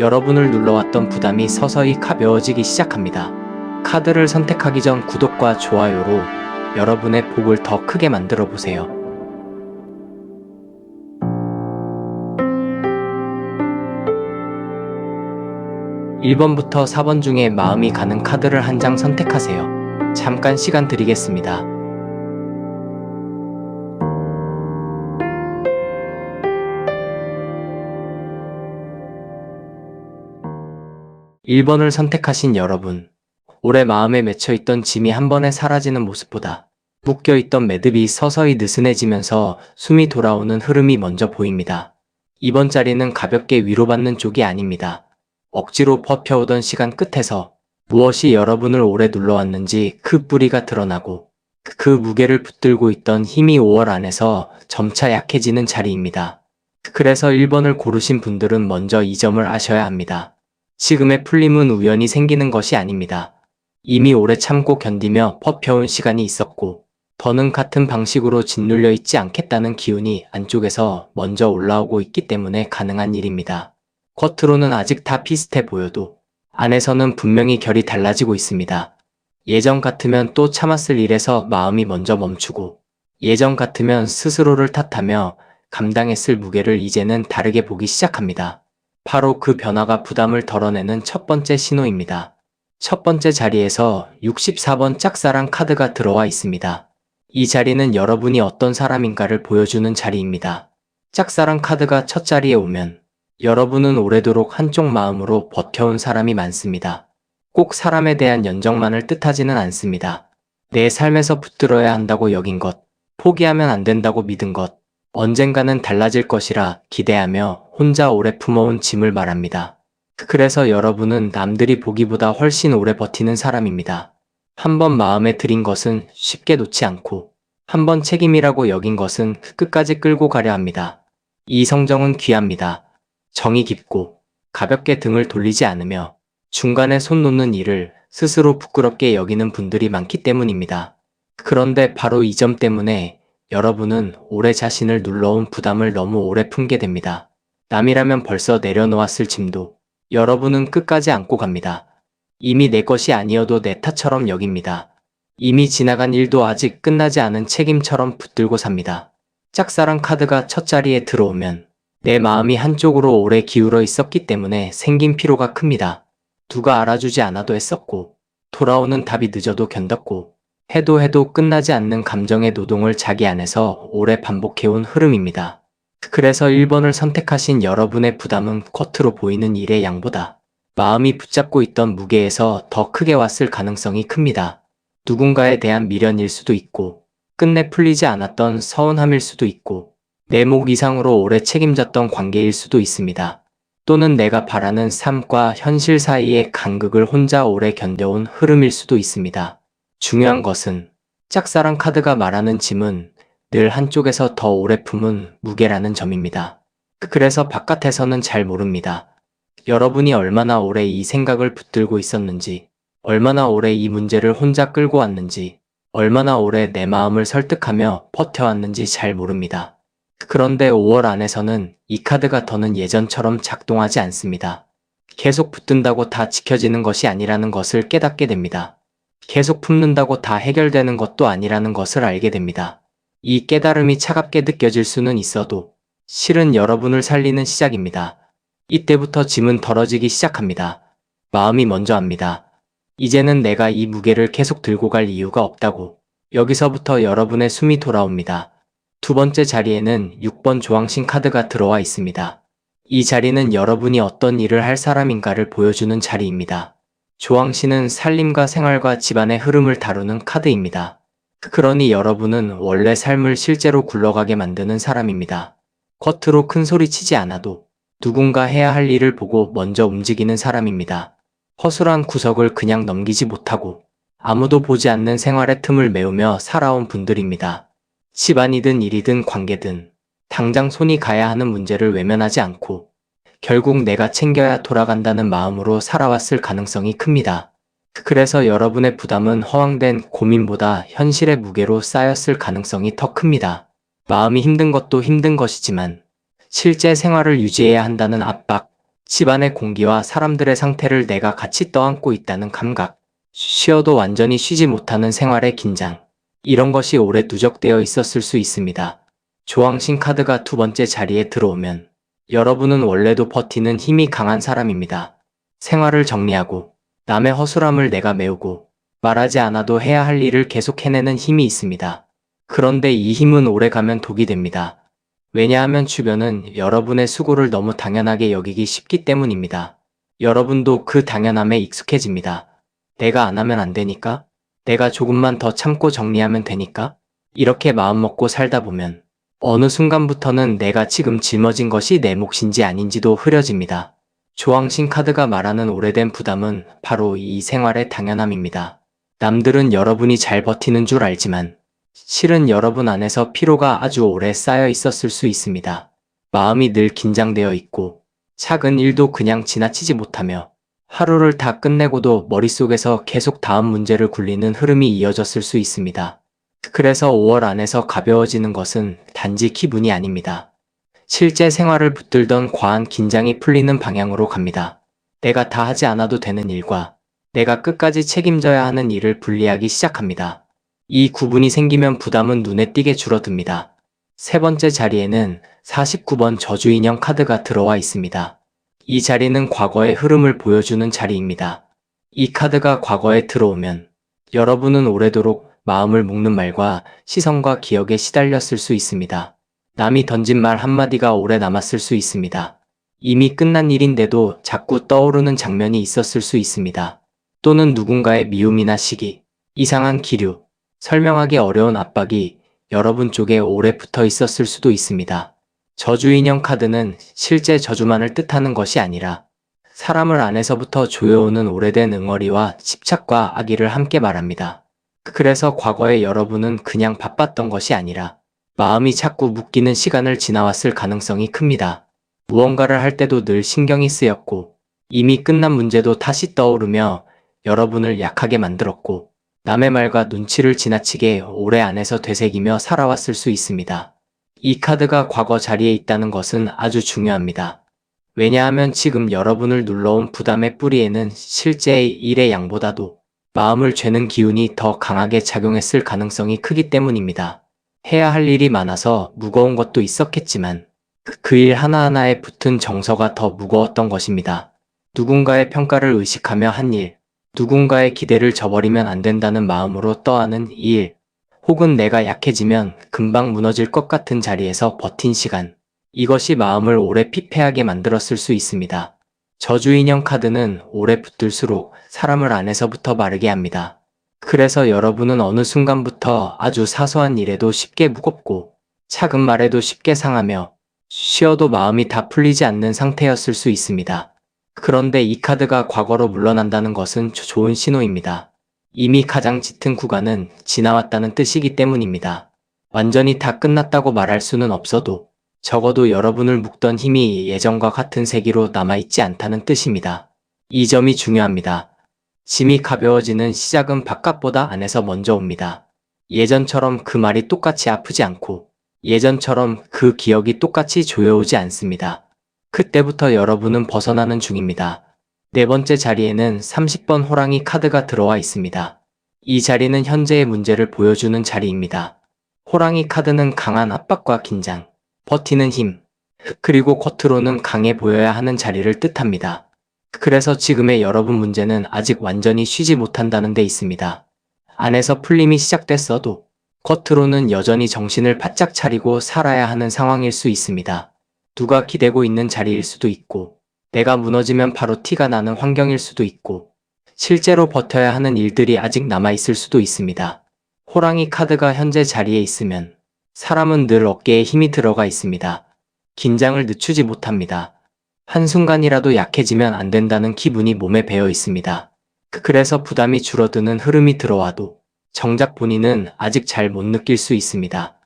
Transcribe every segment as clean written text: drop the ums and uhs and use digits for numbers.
여러분을 눌러왔던 부담이 서서히 가벼워지기 시작합니다. 카드를 선택하기 전 구독과 좋아요로 여러분의 복을 더 크게 만들어 보세요. 1번부터 4번 중에 마음이 가는 카드를 한 장 선택하세요. 잠깐 시간 드리겠습니다. (1번을) 선택하신 여러분, 오래 마음에 맺혀있던 짐이 한 번에 사라지는 모습보다 묶여있던 매듭이 서서히 느슨해지면서 숨이 돌아오는 흐름이 먼저 보입니다. 이번 자리는 가볍게 위로받는 쪽이 아닙니다. 억지로 버텨오던 시간 끝에서 무엇이 여러분을 오래 눌러왔는지 그 뿌리가 드러나고 그 무게를 붙들고 있던 힘이 5월 안에서 점차 약해지는 자리입니다. 그래서 1번을 고르신 분들은 먼저 이 점을 아셔야 합니다. 지금의 풀림은 우연히 생기는 것이 아닙니다. 이미 오래 참고 견디며 버텨온 시간이 있었고, 더는 같은 방식으로 짓눌려 있지 않겠다는 기운이 안쪽에서 먼저 올라오고 있기 때문에 가능한 일입니다. 겉으로는 아직 다 비슷해 보여도 안에서는 분명히 결이 달라지고 있습니다. 예전 같으면 또 참았을 일에서 마음이 먼저 멈추고, 예전 같으면 스스로를 탓하며 감당했을 무게를 이제는 다르게 보기 시작합니다. 바로 그 변화가 부담을 덜어내는 첫 번째 신호입니다. 첫 번째 자리에서 64번 짝사랑 카드가 들어와 있습니다. 이 자리는 여러분이 어떤 사람인가를 보여주는 자리입니다. 짝사랑 카드가 첫 자리에 오면 여러분은 오래도록 한쪽 마음으로 버텨온 사람이 많습니다. 꼭 사람에 대한 연정만을 뜻하지는 않습니다. 내 삶에서 붙들어야 한다고 여긴 것, 포기하면 안 된다고 믿은 것, 언젠가는 달라질 것이라 기대하며 혼자 오래 품어온 짐을 말합니다. 그래서 여러분은 남들이 보기보다 훨씬 오래 버티는 사람입니다. 한번 마음에 들인 것은 쉽게 놓지 않고, 한번 책임이라고 여긴 것은 끝까지 끌고 가려 합니다. 이 성정은 귀합니다. 정이 깊고 가볍게 등을 돌리지 않으며 중간에 손 놓는 일을 스스로 부끄럽게 여기는 분들이 많기 때문입니다. 그런데 바로 이 점 때문에 여러분은 오래 자신을 눌러온 부담을 너무 오래 품게 됩니다. 남이라면 벌써 내려놓았을 짐도 여러분은 끝까지 안고 갑니다. 이미 내 것이 아니어도 내 탓처럼 여깁니다. 이미 지나간 일도 아직 끝나지 않은 책임처럼 붙들고 삽니다. 짝사랑 카드가 첫 자리에 들어오면 내 마음이 한쪽으로 오래 기울어 있었기 때문에 생긴 피로가 큽니다. 누가 알아주지 않아도 했었고, 돌아오는 답이 늦어도 견뎠고, 해도 끝나지 않는 감정의 노동을 자기 안에서 오래 반복해온 흐름입니다. 그래서 1번을 선택하신 여러분의 부담은 겉으로 보이는 일의 양보다 마음이 붙잡고 있던 무게에서 더 크게 왔을 가능성이 큽니다. 누군가에 대한 미련일 수도 있고, 끝내 풀리지 않았던 서운함일 수도 있고, 내 목 이상으로 오래 책임졌던 관계일 수도 있습니다. 또는 내가 바라는 삶과 현실 사이의 간극을 혼자 오래 견뎌온 흐름일 수도 있습니다. 중요한 것은 짝사랑 카드가 말하는 짐은 늘 한쪽에서 더 오래 품은 무게라는 점입니다. 그래서 바깥에서는 잘 모릅니다. 여러분이 얼마나 오래 이 생각을 붙들고 있었는지, 얼마나 오래 이 문제를 혼자 끌고 왔는지, 얼마나 오래 내 마음을 설득하며 버텨왔는지 잘 모릅니다. 그런데 5월 안에서는 이 카드가 더는 예전처럼 작동하지 않습니다. 계속 붙든다고 다 지켜지는 것이 아니라는 것을 깨닫게 됩니다. 계속 품는다고 다 해결되는 것도 아니라는 것을 알게 됩니다. 이 깨달음이 차갑게 느껴질 수는 있어도 실은 여러분을 살리는 시작입니다. 이때부터 짐은 덜어지기 시작합니다. 마음이 먼저 합니다. 이제는 내가 이 무게를 계속 들고 갈 이유가 없다고. 여기서부터 여러분의 숨이 돌아옵니다. 두 번째 자리에는 6번 조왕신 카드가 들어와 있습니다. 이 자리는 여러분이 어떤 일을 할 사람인가를 보여주는 자리입니다. 조왕신은 살림과 생활과 집안의 흐름을 다루는 카드입니다. 그러니 여러분은 원래 삶을 실제로 굴러가게 만드는 사람입니다. 겉으로 큰 소리 치지 않아도 누군가 해야 할 일을 보고 먼저 움직이는 사람입니다. 허술한 구석을 그냥 넘기지 못하고 아무도 보지 않는 생활의 틈을 메우며 살아온 분들입니다. 집안이든 일이든 관계든 당장 손이 가야 하는 문제를 외면하지 않고 결국 내가 챙겨야 돌아간다는 마음으로 살아왔을 가능성이 큽니다. 그래서 여러분의 부담은 허황된 고민보다 현실의 무게로 쌓였을 가능성이 더 큽니다. 마음이 힘든 것도 힘든 것이지만 실제 생활을 유지해야 한다는 압박, 집안의 공기와 사람들의 상태를 내가 같이 떠안고 있다는 감각. 쉬어도 완전히 쉬지 못하는 생활의 긴장. 이런 것이 오래 누적되어 있었을 수 있습니다. 조왕신 카드가 두 번째 자리에 들어오면 여러분은 원래도 버티는 힘이 강한 사람입니다. 생활을 정리하고 남의 허술함을 내가 메우고 말하지 않아도 해야 할 일을 계속 해내는 힘이 있습니다. 그런데 이 힘은 오래가면 독이 됩니다. 왜냐하면 주변은 여러분의 수고를 너무 당연하게 여기기 쉽기 때문입니다. 여러분도 그 당연함에 익숙해집니다. 내가 안 하면 안 되니까? 내가 조금만 더 참고 정리하면 되니까? 이렇게 마음먹고 살다 보면 어느 순간부터는 내가 지금 짊어진 것이 내 몫인지 아닌지도 흐려집니다. 조왕신 카드가 말하는 오래된 부담은 바로 이 생활의 당연함입니다. 남들은 여러분이 잘 버티는 줄 알지만 실은 여러분 안에서 피로가 아주 오래 쌓여 있었을 수 있습니다. 마음이 늘 긴장되어 있고 작은 일도 그냥 지나치지 못하며 하루를 다 끝내고도 머릿속에서 계속 다음 문제를 굴리는 흐름이 이어졌을 수 있습니다. 그래서 5월 안에서 가벼워지는 것은 단지 기분이 아닙니다. 실제 생활을 붙들던 과한 긴장이 풀리는 방향으로 갑니다. 내가 다 하지 않아도 되는 일과 내가 끝까지 책임져야 하는 일을 분리하기 시작합니다. 이 구분이 생기면 부담은 눈에 띄게 줄어듭니다. 세 번째 자리에는 49번 저주인형 카드가 들어와 있습니다. 이 자리는 과거의 흐름을 보여주는 자리입니다. 이 카드가 과거에 들어오면 여러분은 오래도록 마음을 묶는 말과 시선과 기억에 시달렸을 수 있습니다. 남이 던진 말 한마디가 오래 남았을 수 있습니다. 이미 끝난 일인데도 자꾸 떠오르는 장면이 있었을 수 있습니다. 또는 누군가의 미움이나 시기, 이상한 기류, 설명하기 어려운 압박이 여러분 쪽에 오래 붙어 있었을 수도 있습니다. 저주인형 카드는 실제 저주만을 뜻하는 것이 아니라 사람을 안에서부터 조여오는 오래된 응어리와 집착과 악의를 함께 말합니다. 그래서 과거의 여러분은 그냥 바빴던 것이 아니라 마음이 자꾸 묶이는 시간을 지나왔을 가능성이 큽니다. 무언가를 할 때도 늘 신경이 쓰였고 이미 끝난 문제도 다시 떠오르며 여러분을 약하게 만들었고 남의 말과 눈치를 지나치게 오래 안에서 되새기며 살아왔을 수 있습니다. 이 카드가 과거 자리에 있다는 것은 아주 중요합니다. 왜냐하면 지금 여러분을 눌러온 부담의 뿌리에는 실제의 일의 양보다도 마음을 죄는 기운이 더 강하게 작용했을 가능성이 크기 때문입니다. 해야 할 일이 많아서 무거운 것도 있었겠지만 그 일 하나하나에 붙은 정서가 더 무거웠던 것입니다. 누군가의 평가를 의식하며 한 일, 누군가의 기대를 저버리면 안 된다는 마음으로 떠하는 이 일, 혹은 내가 약해지면 금방 무너질 것 같은 자리에서 버틴 시간, 이것이 마음을 오래 피폐하게 만들었을 수 있습니다. 저주인형 카드는 오래 붙들수록 사람을 안에서부터 마르게 합니다. 그래서 여러분은 어느 순간부터 아주 사소한 일에도 쉽게 무겁고 작은 말에도 쉽게 상하며 쉬어도 마음이 다 풀리지 않는 상태였을 수 있습니다. 그런데 이 카드가 과거로 물러난다는 것은 좋은 신호입니다. 이미 가장 짙은 구간은 지나왔다는 뜻이기 때문입니다. 완전히 다 끝났다고 말할 수는 없어도 적어도 여러분을 묶던 힘이 예전과 같은 세기로 남아있지 않다는 뜻입니다. 이 점이 중요합니다. 짐이 가벼워지는 시작은 바깥보다 안에서 먼저 옵니다. 예전처럼 그 말이 똑같이 아프지 않고 예전처럼 그 기억이 똑같이 조여오지 않습니다. 그때부터 여러분은 벗어나는 중입니다. 네 번째 자리에는 30번 호랑이 카드가 들어와 있습니다. 이 자리는 현재의 문제를 보여주는 자리입니다. 호랑이 카드는 강한 압박과 긴장, 버티는 힘, 그리고 겉으로는 강해 보여야 하는 자리를 뜻합니다. 그래서 지금의 여러분 문제는 아직 완전히 쉬지 못한다는 데 있습니다. 안에서 풀림이 시작됐어도 겉으로는 여전히 정신을 바짝 차리고 살아야 하는 상황일 수 있습니다. 누가 기대고 있는 자리일 수도 있고 내가 무너지면 바로 티가 나는 환경일 수도 있고 실제로 버텨야 하는 일들이 아직 남아있을 수도 있습니다. 호랑이 카드가 현재 자리에 있으면 사람은 늘 어깨에 힘이 들어가 있습니다. 긴장을 늦추지 못합니다. 한순간이라도 약해지면 안 된다는 기분이 몸에 배어 있습니다. 그래서 부담이 줄어드는 흐름이 들어와도 정작 본인은 아직 잘 못 느낄 수 있습니다.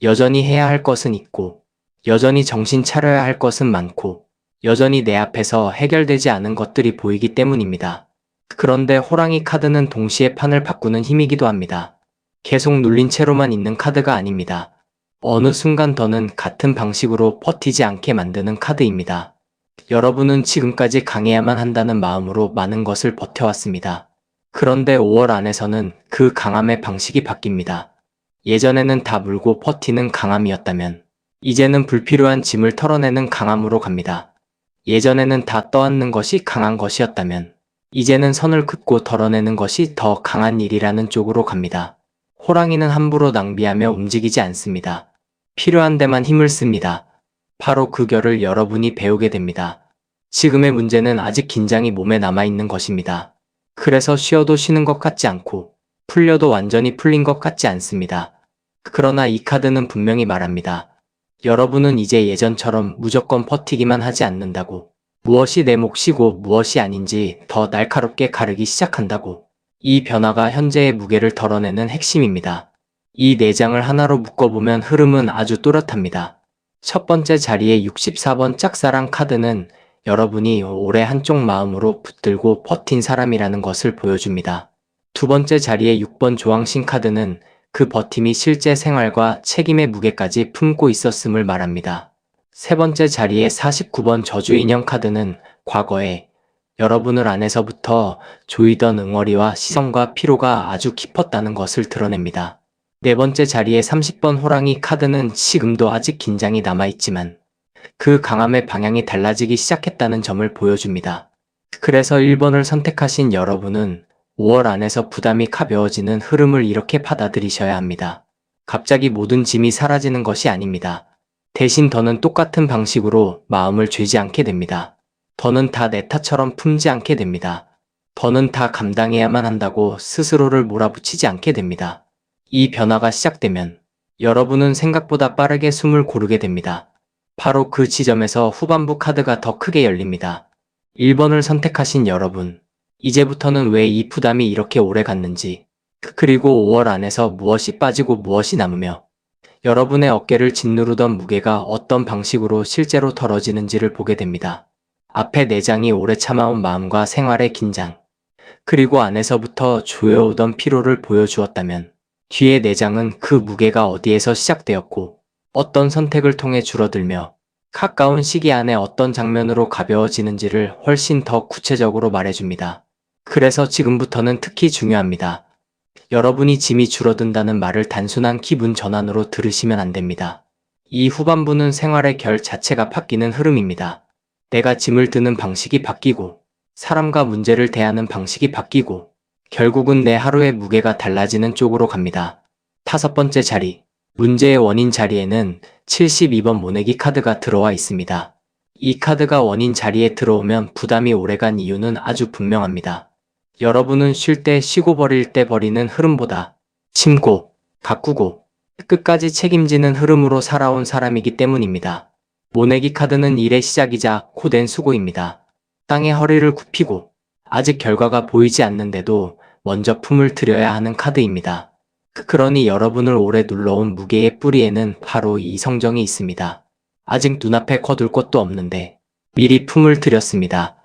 여전히 해야 할 것은 있고 여전히 정신 차려야 할 것은 많고 여전히 내 앞에서 해결되지 않은 것들이 보이기 때문입니다. 그런데 호랑이 카드는 동시에 판을 바꾸는 힘이기도 합니다. 계속 눌린 채로만 있는 카드가 아닙니다. 어느 순간 더는 같은 방식으로 버티지 않게 만드는 카드입니다. 여러분은 지금까지 강해야만 한다는 마음으로 많은 것을 버텨왔습니다. 그런데 5월 안에서는 그 강함의 방식이 바뀝니다. 예전에는 다 물고 버티는 강함이었다면 이제는 불필요한 짐을 털어내는 강함으로 갑니다. 예전에는 다 떠안는 것이 강한 것이었다면 이제는 선을 긋고 덜어내는 것이 더 강한 일이라는 쪽으로 갑니다. 호랑이는 함부로 낭비하며 움직이지 않습니다. 필요한 데만 힘을 씁니다. 바로 그 결을 여러분이 배우게 됩니다. 지금의 문제는 아직 긴장이 몸에 남아있는 것입니다. 그래서 쉬어도 쉬는 것 같지 않고 풀려도 완전히 풀린 것 같지 않습니다. 그러나 이 카드는 분명히 말합니다. 여러분은 이제 예전처럼 무조건 버티기만 하지 않는다고. 무엇이 내 몫이고 무엇이 아닌지 더 날카롭게 가르기 시작한다고. 이 변화가 현재의 무게를 덜어내는 핵심입니다. 이 내장을 하나로 묶어보면 흐름은 아주 또렷합니다. 첫 번째 자리의 64번 짝사랑 카드는 여러분이 오래 한쪽 마음으로 붙들고 버틴 사람이라는 것을 보여줍니다. 두 번째 자리의 6번 조왕신 카드는 그 버팀이 실제 생활과 책임의 무게까지 품고 있었음을 말합니다. 세 번째 자리의 49번 저주 인형 카드는 과거에 여러분을 안에서부터 조이던 응어리와 시선과 피로가 아주 깊었다는 것을 드러냅니다. 네 번째 자리의 30번 호랑이 카드는 지금도 아직 긴장이 남아있지만 그 강함의 방향이 달라지기 시작했다는 점을 보여줍니다. 그래서 1번을 선택하신 여러분은 5월 안에서 부담이 가벼워지는 흐름을 이렇게 받아들이셔야 합니다. 갑자기 모든 짐이 사라지는 것이 아닙니다. 대신 더는 똑같은 방식으로 마음을 죄지 않게 됩니다. 더는 다 내 탓처럼 품지 않게 됩니다. 더는 다 감당해야만 한다고 스스로를 몰아붙이지 않게 됩니다. 이 변화가 시작되면 여러분은 생각보다 빠르게 숨을 고르게 됩니다. 바로 그 지점에서 후반부 카드가 더 크게 열립니다. 1번을 선택하신 여러분, 이제부터는 왜 이 부담이 이렇게 오래 갔는지, 그리고 5월 안에서 무엇이 빠지고 무엇이 남으며 여러분의 어깨를 짓누르던 무게가 어떤 방식으로 실제로 덜어지는지를 보게 됩니다. 앞에 내장이 오래 참아온 마음과 생활의 긴장, 그리고 안에서부터 조여오던 피로를 보여주었다면 뒤에 내장은 그 무게가 어디에서 시작되었고 어떤 선택을 통해 줄어들며 가까운 시기 안에 어떤 장면으로 가벼워지는지를 훨씬 더 구체적으로 말해줍니다. 그래서 지금부터는 특히 중요합니다. 여러분이 짐이 줄어든다는 말을 단순한 기분 전환으로 들으시면 안 됩니다. 이 후반부는 생활의 결 자체가 바뀌는 흐름입니다. 내가 짐을 드는 방식이 바뀌고 사람과 문제를 대하는 방식이 바뀌고 결국은 내 하루의 무게가 달라지는 쪽으로 갑니다. 다섯 번째 자리, 문제의 원인 자리에는 72번 모내기 카드가 들어와 있습니다. 이 카드가 원인 자리에 들어오면 부담이 오래간 이유는 아주 분명합니다. 여러분은 쉴 때 쉬고 버릴 때 버리는 흐름보다 심고, 가꾸고, 끝까지 책임지는 흐름으로 살아온 사람이기 때문입니다. 모내기 카드는 일의 시작이자 고된 수고입니다. 땅에 허리를 굽히고 아직 결과가 보이지 않는데도 먼저 품을 들여야 하는 카드입니다. 그러니 여러분을 오래 눌러온 무게의 뿌리에는 바로 이 성정이 있습니다. 아직 눈앞에 거둘 것도 없는데 미리 품을 들였습니다.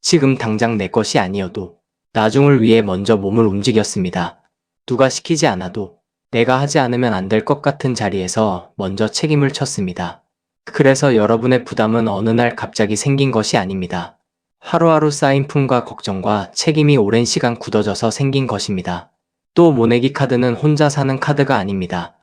지금 당장 내 것이 아니어도 나중을 위해 먼저 몸을 움직였습니다. 누가 시키지 않아도 내가 하지 않으면 안 될 것 같은 자리에서 먼저 책임을 쳤습니다. 그래서 여러분의 부담은 어느 날 갑자기 생긴 것이 아닙니다. 하루하루 쌓인 품과 걱정과 책임이 오랜 시간 굳어져서 생긴 것입니다. 또 모내기 카드는 혼자 사는 카드가 아닙니다.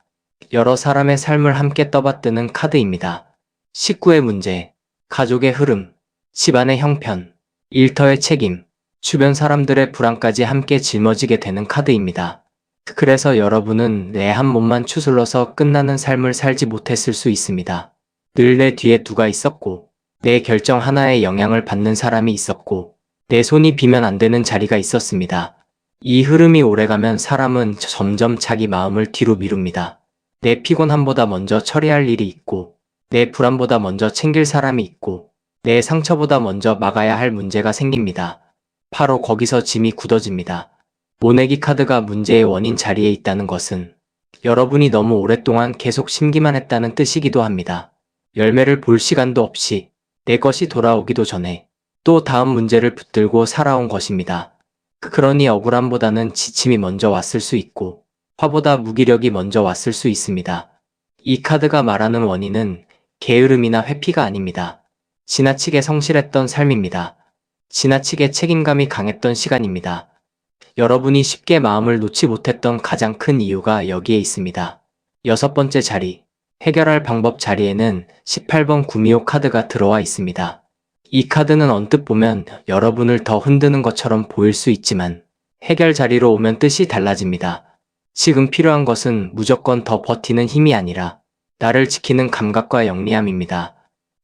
여러 사람의 삶을 함께 떠받드는 카드입니다. 식구의 문제, 가족의 흐름, 집안의 형편, 일터의 책임, 주변 사람들의 불안까지 함께 짊어지게 되는 카드입니다. 그래서 여러분은 내 한 몸만 추슬러서 끝나는 삶을 살지 못했을 수 있습니다. 늘 내 뒤에 누가 있었고, 내 결정 하나에 영향을 받는 사람이 있었고, 내 손이 비면 안 되는 자리가 있었습니다. 이 흐름이 오래가면 사람은 점점 자기 마음을 뒤로 미룹니다. 내 피곤함보다 먼저 처리할 일이 있고, 내 불안보다 먼저 챙길 사람이 있고, 내 상처보다 먼저 막아야 할 문제가 생깁니다. 바로 거기서 짐이 굳어집니다. 모내기 카드가 문제의 원인 자리에 있다는 것은 여러분이 너무 오랫동안 계속 심기만 했다는 뜻이기도 합니다. 열매를 볼 시간도 없이 내 것이 돌아오기도 전에 또 다음 문제를 붙들고 살아온 것입니다. 그러니 억울함보다는 지침이 먼저 왔을 수 있고 화보다 무기력이 먼저 왔을 수 있습니다. 이 카드가 말하는 원인은 게으름이나 회피가 아닙니다. 지나치게 성실했던 삶입니다. 지나치게 책임감이 강했던 시간입니다. 여러분이 쉽게 마음을 놓지 못했던 가장 큰 이유가 여기에 있습니다. 여섯 번째 자리, 해결할 방법 자리에는 18번 구미호 카드가 들어와 있습니다. 이 카드는 언뜻 보면 여러분을 더 흔드는 것처럼 보일 수 있지만 해결 자리로 오면 뜻이 달라집니다. 지금 필요한 것은 무조건 더 버티는 힘이 아니라 나를 지키는 감각과 영리함입니다.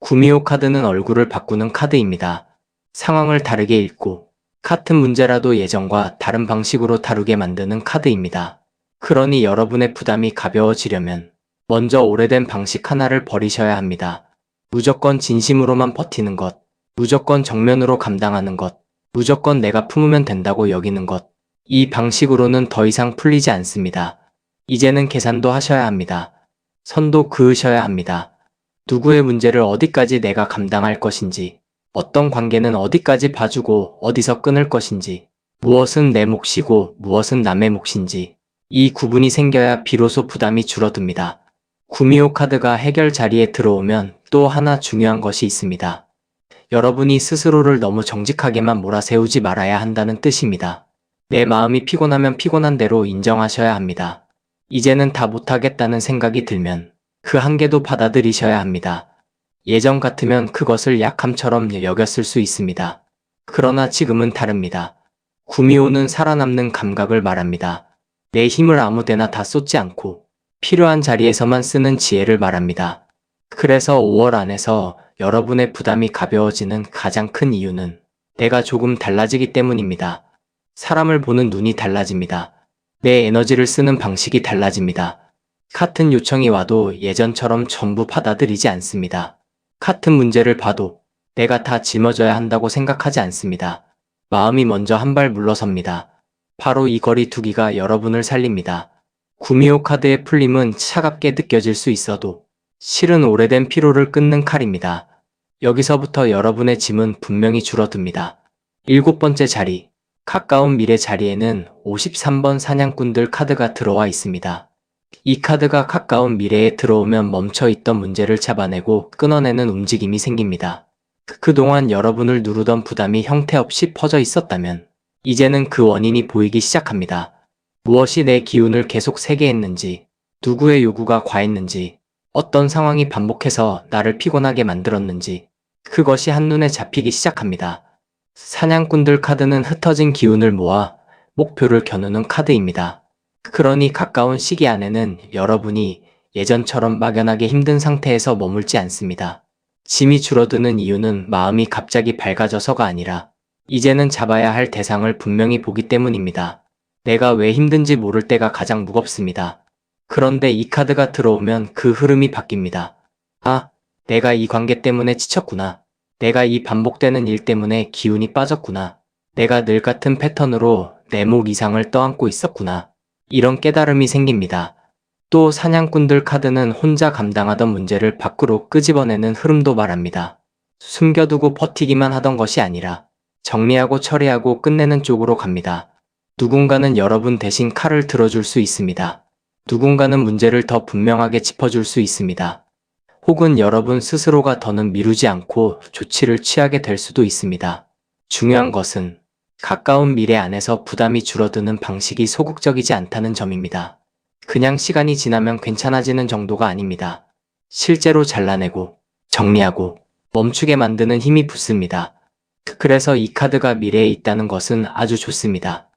구미호 카드는 얼굴을 바꾸는 카드입니다. 상황을 다르게 읽고 같은 문제라도 예전과 다른 방식으로 다루게 만드는 카드입니다. 그러니 여러분의 부담이 가벼워지려면 먼저 오래된 방식 하나를 버리셔야 합니다. 무조건 진심으로만 버티는 것, 무조건 정면으로 감당하는 것, 무조건 내가 품으면 된다고 여기는 것. 이 방식으로는 더 이상 풀리지 않습니다. 이제는 계산도 하셔야 합니다. 선도 그으셔야 합니다. 누구의 문제를 어디까지 내가 감당할 것인지, 어떤 관계는 어디까지 봐주고 어디서 끊을 것인지, 무엇은 내 몫이고 무엇은 남의 몫인지, 이 구분이 생겨야 비로소 부담이 줄어듭니다. 구미호 카드가 해결 자리에 들어오면 또 하나 중요한 것이 있습니다. 여러분이 스스로를 너무 정직하게만 몰아세우지 말아야 한다는 뜻입니다. 내 마음이 피곤하면 피곤한 대로 인정하셔야 합니다. 이제는 다 못하겠다는 생각이 들면 그 한계도 받아들이셔야 합니다. 예전 같으면 그것을 약함처럼 여겼을 수 있습니다. 그러나 지금은 다릅니다. 구미호는 살아남는 감각을 말합니다. 내 힘을 아무데나 다 쏟지 않고 필요한 자리에서만 쓰는 지혜를 말합니다. 그래서 5월 안에서 여러분의 부담이 가벼워지는 가장 큰 이유는 내가 조금 달라지기 때문입니다. 사람을 보는 눈이 달라집니다. 내 에너지를 쓰는 방식이 달라집니다. 같은 요청이 와도 예전처럼 전부 받아들이지 않습니다. 같은 문제를 봐도 내가 다 짊어져야 한다고 생각하지 않습니다. 마음이 먼저 한 발 물러섭니다. 바로 이 거리 두기가 여러분을 살립니다. 구미호 카드의 풀림은 차갑게 느껴질 수 있어도 실은 오래된 피로를 끊는 칼입니다. 여기서부터 여러분의 짐은 분명히 줄어듭니다. 일곱 번째 자리, 가까운 미래 자리에는 53번 사냥꾼들 카드가 들어와 있습니다. 이 카드가 가까운 미래에 들어오면 멈춰있던 문제를 잡아내고 끊어내는 움직임이 생깁니다. 그동안 여러분을 누르던 부담이 형태없이 퍼져 있었다면 이제는 그 원인이 보이기 시작합니다. 무엇이 내 기운을 계속 세게 했는지, 누구의 요구가 과했는지, 어떤 상황이 반복해서 나를 피곤하게 만들었는지 그것이 한눈에 잡히기 시작합니다. 사냥꾼들 카드는 흩어진 기운을 모아 목표를 겨누는 카드입니다. 그러니 가까운 시기 안에는 여러분이 예전처럼 막연하게 힘든 상태에서 머물지 않습니다. 짐이 줄어드는 이유는 마음이 갑자기 밝아져서가 아니라 이제는 잡아야 할 대상을 분명히 보기 때문입니다. 내가 왜 힘든지 모를 때가 가장 무겁습니다. 그런데 이 카드가 들어오면 그 흐름이 바뀝니다. 아, 내가 이 관계 때문에 지쳤구나. 내가 이 반복되는 일 때문에 기운이 빠졌구나. 내가 늘 같은 패턴으로 내 목 이상을 떠안고 있었구나. 이런 깨달음이 생깁니다. 또 사냥꾼들 카드는 혼자 감당하던 문제를 밖으로 끄집어내는 흐름도 말합니다. 숨겨두고 버티기만 하던 것이 아니라 정리하고 처리하고 끝내는 쪽으로 갑니다. 누군가는 여러분 대신 칼을 들어줄 수 있습니다. 누군가는 문제를 더 분명하게 짚어줄 수 있습니다. 혹은 여러분 스스로가 더는 미루지 않고 조치를 취하게 될 수도 있습니다. 중요한 것은 가까운 미래 안에서 부담이 줄어드는 방식이 소극적이지 않다는 점입니다. 그냥 시간이 지나면 괜찮아지는 정도가 아닙니다. 실제로 잘라내고 정리하고 멈추게 만드는 힘이 붙습니다. 그래서 이 카드가 미래에 있다는 것은 아주 좋습니다.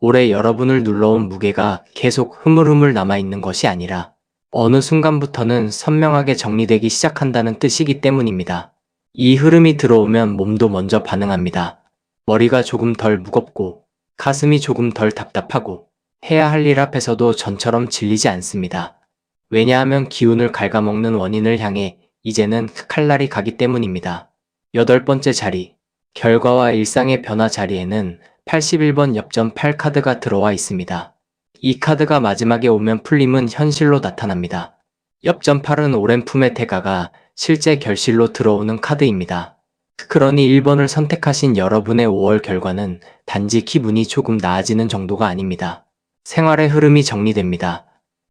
올해 여러분을 눌러온 무게가 계속 흐물흐물 남아있는 것이 아니라 어느 순간부터는 선명하게 정리되기 시작한다는 뜻이기 때문입니다. 이 흐름이 들어오면 몸도 먼저 반응합니다. 머리가 조금 덜 무겁고 가슴이 조금 덜 답답하고 해야 할 일 앞에서도 전처럼 질리지 않습니다. 왜냐하면 기운을 갉아먹는 원인을 향해 이제는 칼날이 가기 때문입니다. 여덟 번째 자리, 결과와 일상의 변화 자리에는 81번 엽전 8 카드가 들어와 있습니다. 이 카드가 마지막에 오면 풀림은 현실로 나타납니다. 엽전 8은 오랜 품의 대가가 실제 결실로 들어오는 카드입니다. 그러니 1번을 선택하신 여러분의 5월 결과는 단지 기분이 조금 나아지는 정도가 아닙니다. 생활의 흐름이 정리됩니다.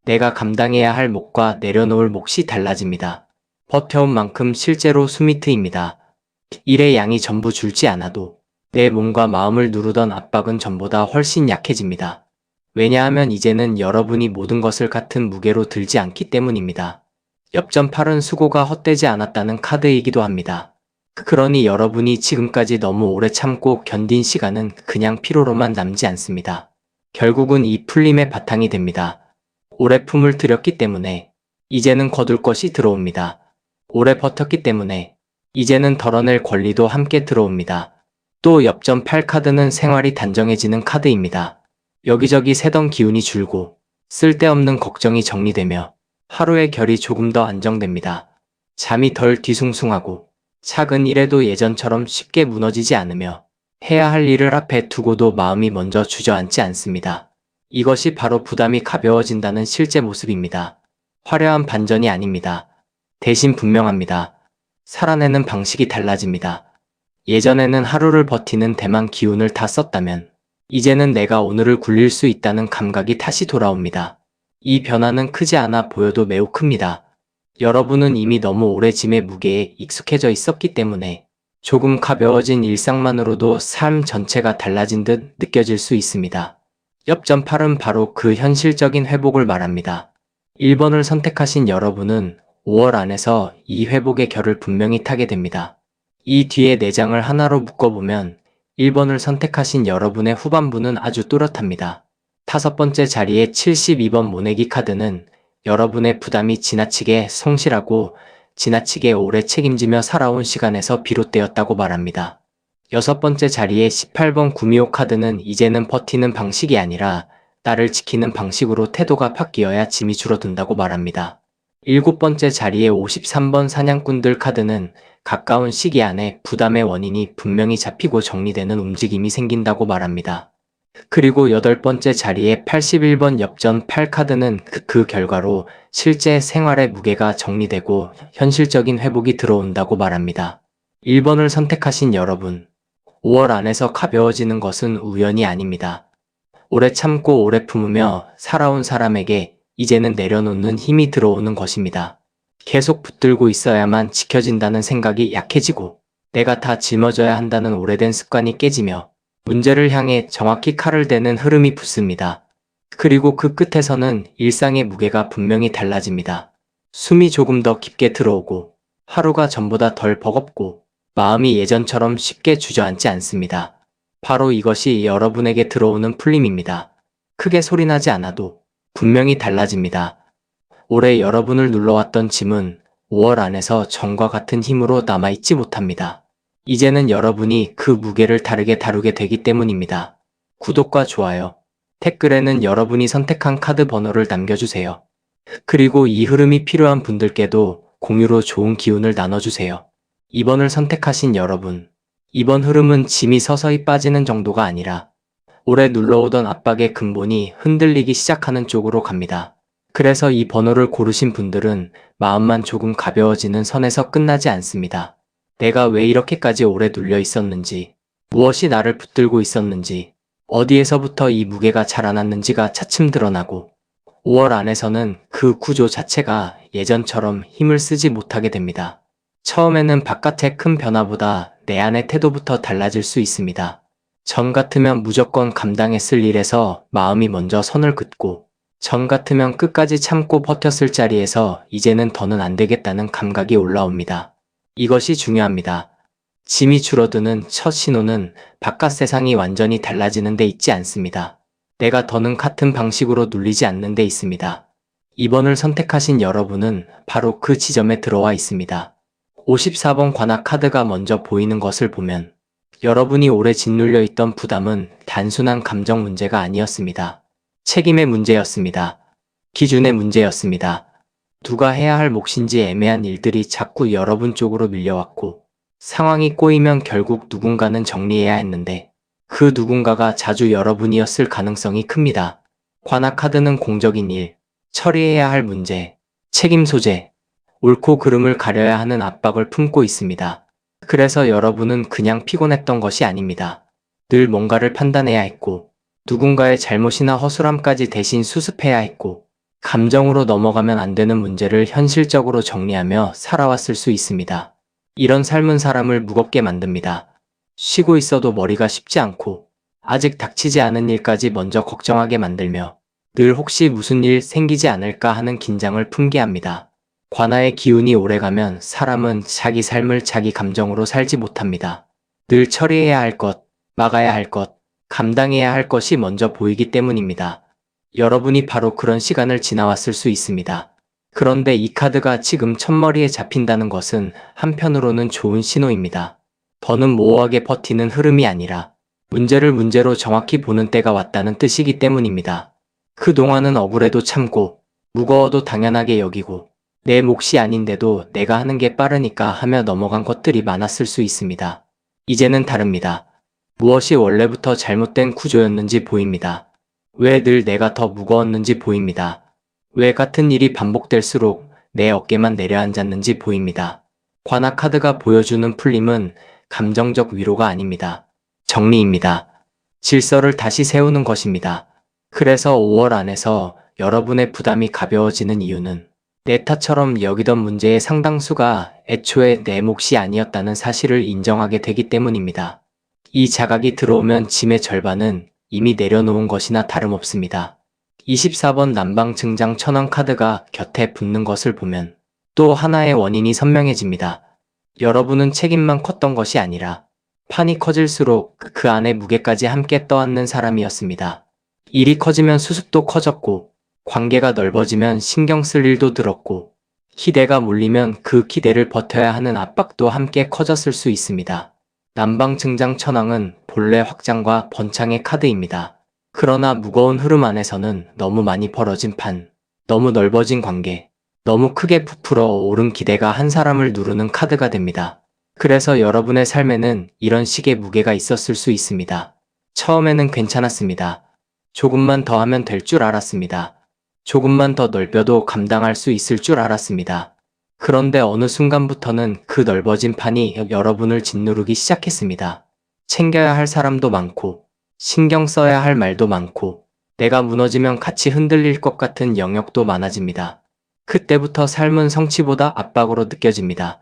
내가 감당해야 할 몫과 내려놓을 몫이 달라집니다. 버텨온 만큼 실제로 숨이 트입니다. 일의 양이 전부 줄지 않아도 내 몸과 마음을 누르던 압박은 전보다 훨씬 약해집니다. 왜냐하면 이제는 여러분이 모든 것을 같은 무게로 들지 않기 때문입니다. 엽전 8은 수고가 헛되지 않았다는 카드이기도 합니다. 그러니 여러분이 지금까지 너무 오래 참고 견딘 시간은 그냥 피로로만 남지 않습니다. 결국은 이 풀림의 바탕이 됩니다. 오래 품을 들였기 때문에 이제는 거둘 것이 들어옵니다. 오래 버텼기 때문에 이제는 덜어낼 권리도 함께 들어옵니다. 또 엽전 8 카드는 생활이 단정해지는 카드입니다. 여기저기 새던 기운이 줄고 쓸데없는 걱정이 정리되며 하루의 결이 조금 더 안정됩니다. 잠이 덜 뒤숭숭하고 작은 일에도 예전처럼 쉽게 무너지지 않으며 해야 할 일을 앞에 두고도 마음이 먼저 주저앉지 않습니다. 이것이 바로 부담이 가벼워진다는 실제 모습입니다. 화려한 반전이 아닙니다. 대신 분명합니다. 살아내는 방식이 달라집니다. 예전에는 하루를 버티는 대만 기운을 다 썼다면 이제는 내가 오늘을 굴릴 수 있다는 감각이 다시 돌아옵니다. 이 변화는 크지 않아 보여도 매우 큽니다. 여러분은 이미 너무 오래 짐의 무게에 익숙해져 있었기 때문에 조금 가벼워진 일상만으로도 삶 전체가 달라진 듯 느껴질 수 있습니다. 엽전 8은 바로 그 현실적인 회복을 말합니다. 1번을 선택하신 여러분은 5월 안에서 이 회복의 결을 분명히 타게 됩니다. 이 뒤에 4장을 하나로 묶어보면 1번을 선택하신 여러분의 후반부는 아주 뚜렷합니다. 5번째 자리의 72번 모내기 카드는 여러분의 부담이 지나치게 성실하고 지나치게 오래 책임지며 살아온 시간에서 비롯되었다고 말합니다. 6번째 자리의 18번 구미호 카드는 이제는 버티는 방식이 아니라 나를 지키는 방식으로 태도가 바뀌어야 짐이 줄어든다고 말합니다. 7번째 자리의 53번 사냥꾼들 카드는 가까운 시기 안에 부담의 원인이 분명히 잡히고 정리되는 움직임이 생긴다고 말합니다. 그리고 8번째 자리에 81번 엽전 8 카드는 그 결과로 실제 생활의 무게가 정리되고 현실적인 회복이 들어온다고 말합니다. 1번을 선택하신 여러분, 5월 안에서 가벼워지는 것은 우연이 아닙니다. 오래 참고 오래 품으며 살아온 사람에게 이제는 내려놓는 힘이 들어오는 것입니다. 계속 붙들고 있어야만 지켜진다는 생각이 약해지고 내가 다 짊어져야 한다는 오래된 습관이 깨지며 문제를 향해 정확히 칼을 대는 흐름이 붙습니다. 그리고 그 끝에서는 일상의 무게가 분명히 달라집니다. 숨이 조금 더 깊게 들어오고 하루가 전보다 덜 버겁고 마음이 예전처럼 쉽게 주저앉지 않습니다. 바로 이것이 여러분에게 들어오는 풀림입니다. 크게 소리나지 않아도 분명히 달라집니다. 올해 여러분을 눌러왔던 짐은 5월 안에서 전과 같은 힘으로 남아있지 못합니다. 이제는 여러분이 그 무게를 다르게 되기 때문입니다. 구독과 좋아요, 댓글에는 여러분이 선택한 카드 번호를 남겨주세요. 그리고 이 흐름이 필요한 분들께도 공유로 좋은 기운을 나눠주세요. 2번을 선택하신 여러분, 이번 흐름은 짐이 서서히 빠지는 정도가 아니라 오래 눌러오던 압박의 근본이 흔들리기 시작하는 쪽으로 갑니다. 그래서 이 번호를 고르신 분들은 마음만 조금 가벼워지는 선에서 끝나지 않습니다. 내가 왜 이렇게까지 오래 눌려 있었는지, 무엇이 나를 붙들고 있었는지, 어디에서부터 이 무게가 자라났는지가 차츰 드러나고 5월 안에서는 그 구조 자체가 예전처럼 힘을 쓰지 못하게 됩니다. 처음에는 바깥의 큰 변화보다 내 안의 태도부터 달라질 수 있습니다. 전 같으면 무조건 감당했을 일에서 마음이 먼저 선을 긋고 전 같으면 끝까지 참고 버텼을 자리에서 이제는 더는 안 되겠다는 감각이 올라옵니다. 이것이 중요합니다. 짐이 줄어드는 첫 신호는 바깥 세상이 완전히 달라지는 데 있지 않습니다. 내가 더는 같은 방식으로 눌리지 않는 데 있습니다. 2번을 선택하신 여러분은 바로 그 지점에 들어와 있습니다. 54번 관악 카드가 먼저 보이는 것을 보면 여러분이 오래 짓눌려 있던 부담은 단순한 감정 문제가 아니었습니다. 책임의 문제였습니다. 기준의 문제였습니다. 누가 해야 할 몫인지 애매한 일들이 자꾸 여러분 쪽으로 밀려왔고 상황이 꼬이면 결국 누군가는 정리해야 했는데 그 누군가가 자주 여러분이었을 가능성이 큽니다. 관악 카드는 공적인 일, 처리해야 할 문제, 책임 소재, 옳고 그름을 가려야 하는 압박을 품고 있습니다. 그래서 여러분은 그냥 피곤했던 것이 아닙니다. 늘 뭔가를 판단해야 했고 누군가의 잘못이나 허술함까지 대신 수습해야 했고 감정으로 넘어가면 안 되는 문제를 현실적으로 정리하며 살아왔을 수 있습니다. 이런 삶은 사람을 무겁게 만듭니다. 쉬고 있어도 머리가 쉽지 않고 아직 닥치지 않은 일까지 먼저 걱정하게 만들며 늘 혹시 무슨 일 생기지 않을까 하는 긴장을 품게 합니다. 관아의 기운이 오래가면 사람은 자기 삶을 자기 감정으로 살지 못합니다. 늘 처리해야 할 것, 막아야 할 것, 감당해야 할 것이 먼저 보이기 때문입니다. 여러분이 바로 그런 시간을 지나왔을 수 있습니다. 그런데 이 카드가 지금 첫머리에 잡힌다는 것은 한편으로는 좋은 신호입니다. 더는 모호하게 버티는 흐름이 아니라 문제를 문제로 정확히 보는 때가 왔다는 뜻이기 때문입니다. 그동안은 억울해도 참고 무거워도 당연하게 여기고 내 몫이 아닌데도 내가 하는 게 빠르니까 하며 넘어간 것들이 많았을 수 있습니다. 이제는 다릅니다. 무엇이 원래부터 잘못된 구조였는지 보입니다. 왜 늘 내가 더 무거웠는지 보입니다. 왜 같은 일이 반복될수록 내 어깨만 내려앉았는지 보입니다. 관아 카드가 보여주는 풀림은 감정적 위로가 아닙니다. 정리입니다. 질서를 다시 세우는 것입니다. 그래서 5월 안에서 여러분의 부담이 가벼워지는 이유는 내 탓처럼 여기던 문제의 상당수가 애초에 내 몫이 아니었다는 사실을 인정하게 되기 때문입니다. 이 자각이 들어오면 짐의 절반은 이미 내려놓은 것이나 다름없습니다. 24번 남방 증장 천왕 카드가 곁에 붙는 것을 보면 또 하나의 원인이 선명해집니다. 여러분은 책임만 컸던 것이 아니라 판이 커질수록 그 안에 무게까지 함께 떠안는 사람이었습니다. 일이 커지면 수습도 커졌고 관계가 넓어지면 신경 쓸 일도 들었고 기대가 몰리면 그 기대를 버텨야 하는 압박도 함께 커졌을 수 있습니다. 남방 증장 천왕은 본래 확장과 번창의 카드입니다. 그러나 무거운 흐름 안에서는 너무 많이 벌어진 판, 너무 넓어진 관계, 너무 크게 부풀어 오른 기대가 한 사람을 누르는 카드가 됩니다. 그래서 여러분의 삶에는 이런 식의 무게가 있었을 수 있습니다. 처음에는 괜찮았습니다. 조금만 더 하면 될 줄 알았습니다. 조금만 더 넓혀도 감당할 수 있을 줄 알았습니다. 그런데 어느 순간부터는 그 넓어진 판이 여러분을 짓누르기 시작했습니다. 챙겨야 할 사람도 많고 신경 써야 할 말도 많고 내가 무너지면 같이 흔들릴 것 같은 영역도 많아집니다. 그때부터 삶은 성취보다 압박으로 느껴집니다.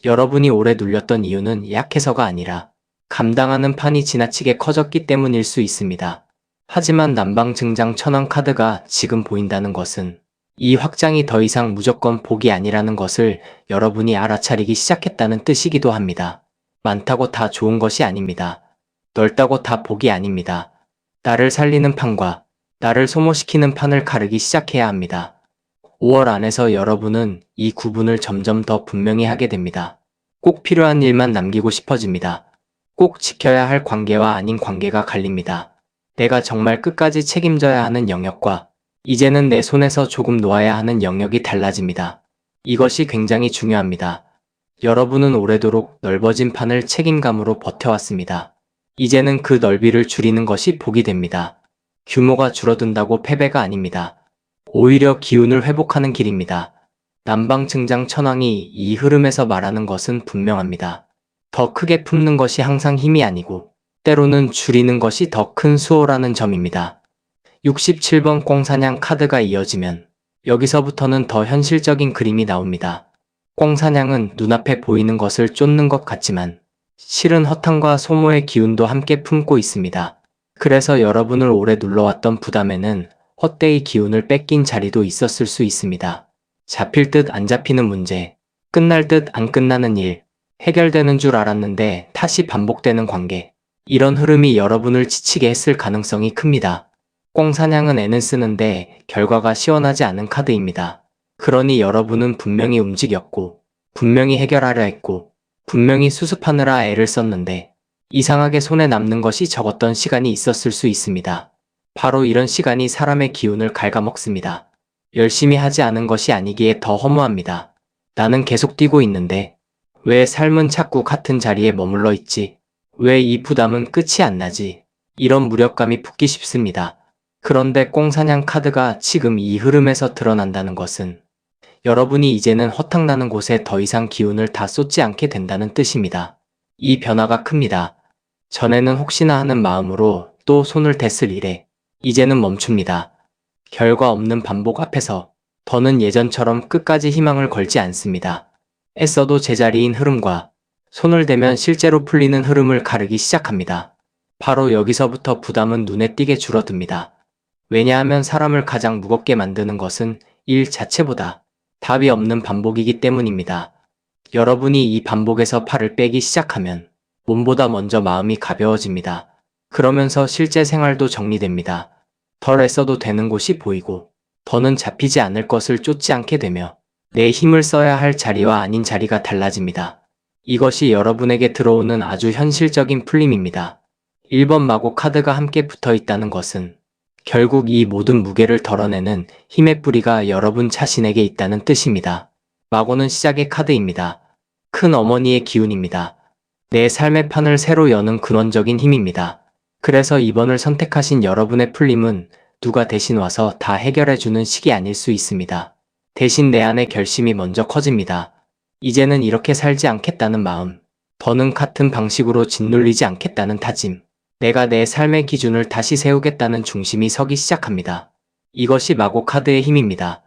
여러분이 오래 눌렸던 이유는 약해서가 아니라 감당하는 판이 지나치게 커졌기 때문일 수 있습니다. 하지만 남방 증장 천왕 카드가 지금 보인다는 것은 이 확장이 더 이상 무조건 복이 아니라는 것을 여러분이 알아차리기 시작했다는 뜻이기도 합니다. 많다고 다 좋은 것이 아닙니다. 넓다고 다 복이 아닙니다. 나를 살리는 판과 나를 소모시키는 판을 가르기 시작해야 합니다. 5월 안에서 여러분은 이 구분을 점점 더 분명히 하게 됩니다. 꼭 필요한 일만 남기고 싶어집니다. 꼭 지켜야 할 관계와 아닌 관계가 갈립니다. 내가 정말 끝까지 책임져야 하는 영역과 이제는 내 손에서 조금 놓아야 하는 영역이 달라집니다. 이것이 굉장히 중요합니다. 여러분은 오래도록 넓어진 판을 책임감으로 버텨왔습니다. 이제는 그 넓이를 줄이는 것이 복이 됩니다. 규모가 줄어든다고 패배가 아닙니다. 오히려 기운을 회복하는 길입니다. 남방 증장 천왕이 이 흐름에서 말하는 것은 분명합니다. 더 크게 품는 것이 항상 힘이 아니고 때로는 줄이는 것이 더 큰 수호라는 점입니다. 67번 꽁사냥 카드가 이어지면 여기서부터는 더 현실적인 그림이 나옵니다. 꽁사냥은 눈앞에 보이는 것을 쫓는 것 같지만 실은 허탕과 소모의 기운도 함께 품고 있습니다. 그래서 여러분을 오래 눌러왔던 부담에는 헛되이 기운을 뺏긴 자리도 있었을 수 있습니다. 잡힐 듯 안 잡히는 문제, 끝날 듯 안 끝나는 일, 해결되는 줄 알았는데 다시 반복되는 관계, 이런 흐름이 여러분을 지치게 했을 가능성이 큽니다. 꽁사냥은 애는 쓰는데 결과가 시원하지 않은 카드입니다. 그러니 여러분은 분명히 움직였고 분명히 해결하려 했고 분명히 수습하느라 애를 썼는데 이상하게 손에 남는 것이 적었던 시간이 있었을 수 있습니다. 바로 이런 시간이 사람의 기운을 갉아먹습니다. 열심히 하지 않은 것이 아니기에 더 허무합니다. 나는 계속 뛰고 있는데 왜 삶은 자꾸 같은 자리에 머물러 있지? 왜 이 부담은 끝이 안 나지? 이런 무력감이 붙기 쉽습니다. 그런데 꽁사냥 카드가 지금 이 흐름에서 드러난다는 것은 여러분이 이제는 허탕나는 곳에 더 이상 기운을 다 쏟지 않게 된다는 뜻입니다. 이 변화가 큽니다. 전에는 혹시나 하는 마음으로 또 손을 댔을 일에 이제는 멈춥니다. 결과 없는 반복 앞에서 더는 예전처럼 끝까지 희망을 걸지 않습니다. 애써도 제자리인 흐름과 손을 대면 실제로 풀리는 흐름을 가르기 시작합니다. 바로 여기서부터 부담은 눈에 띄게 줄어듭니다. 왜냐하면 사람을 가장 무겁게 만드는 것은 일 자체보다 답이 없는 반복이기 때문입니다. 여러분이 이 반복에서 팔을 빼기 시작하면 몸보다 먼저 마음이 가벼워집니다. 그러면서 실제 생활도 정리됩니다. 덜 애써도 되는 곳이 보이고 더는 잡히지 않을 것을 쫓지 않게 되며 내 힘을 써야 할 자리와 아닌 자리가 달라집니다. 이것이 여러분에게 들어오는 아주 현실적인 풀림입니다. 1번 마고 카드가 함께 붙어 있다는 것은 결국 이 모든 무게를 덜어내는 힘의 뿌리가 여러분 자신에게 있다는 뜻입니다. 마고는 시작의 카드입니다. 큰 어머니의 기운입니다. 내 삶의 판을 새로 여는 근원적인 힘입니다. 그래서 2번을 선택하신 여러분의 풀림은 누가 대신 와서 다 해결해주는 식이 아닐 수 있습니다. 대신 내 안의 결심이 먼저 커집니다. 이제는 이렇게 살지 않겠다는 마음, 더는 같은 방식으로 짓눌리지 않겠다는 다짐, 내가 내 삶의 기준을 다시 세우겠다는 중심이 서기 시작합니다. 이것이 마고 카드의 힘입니다.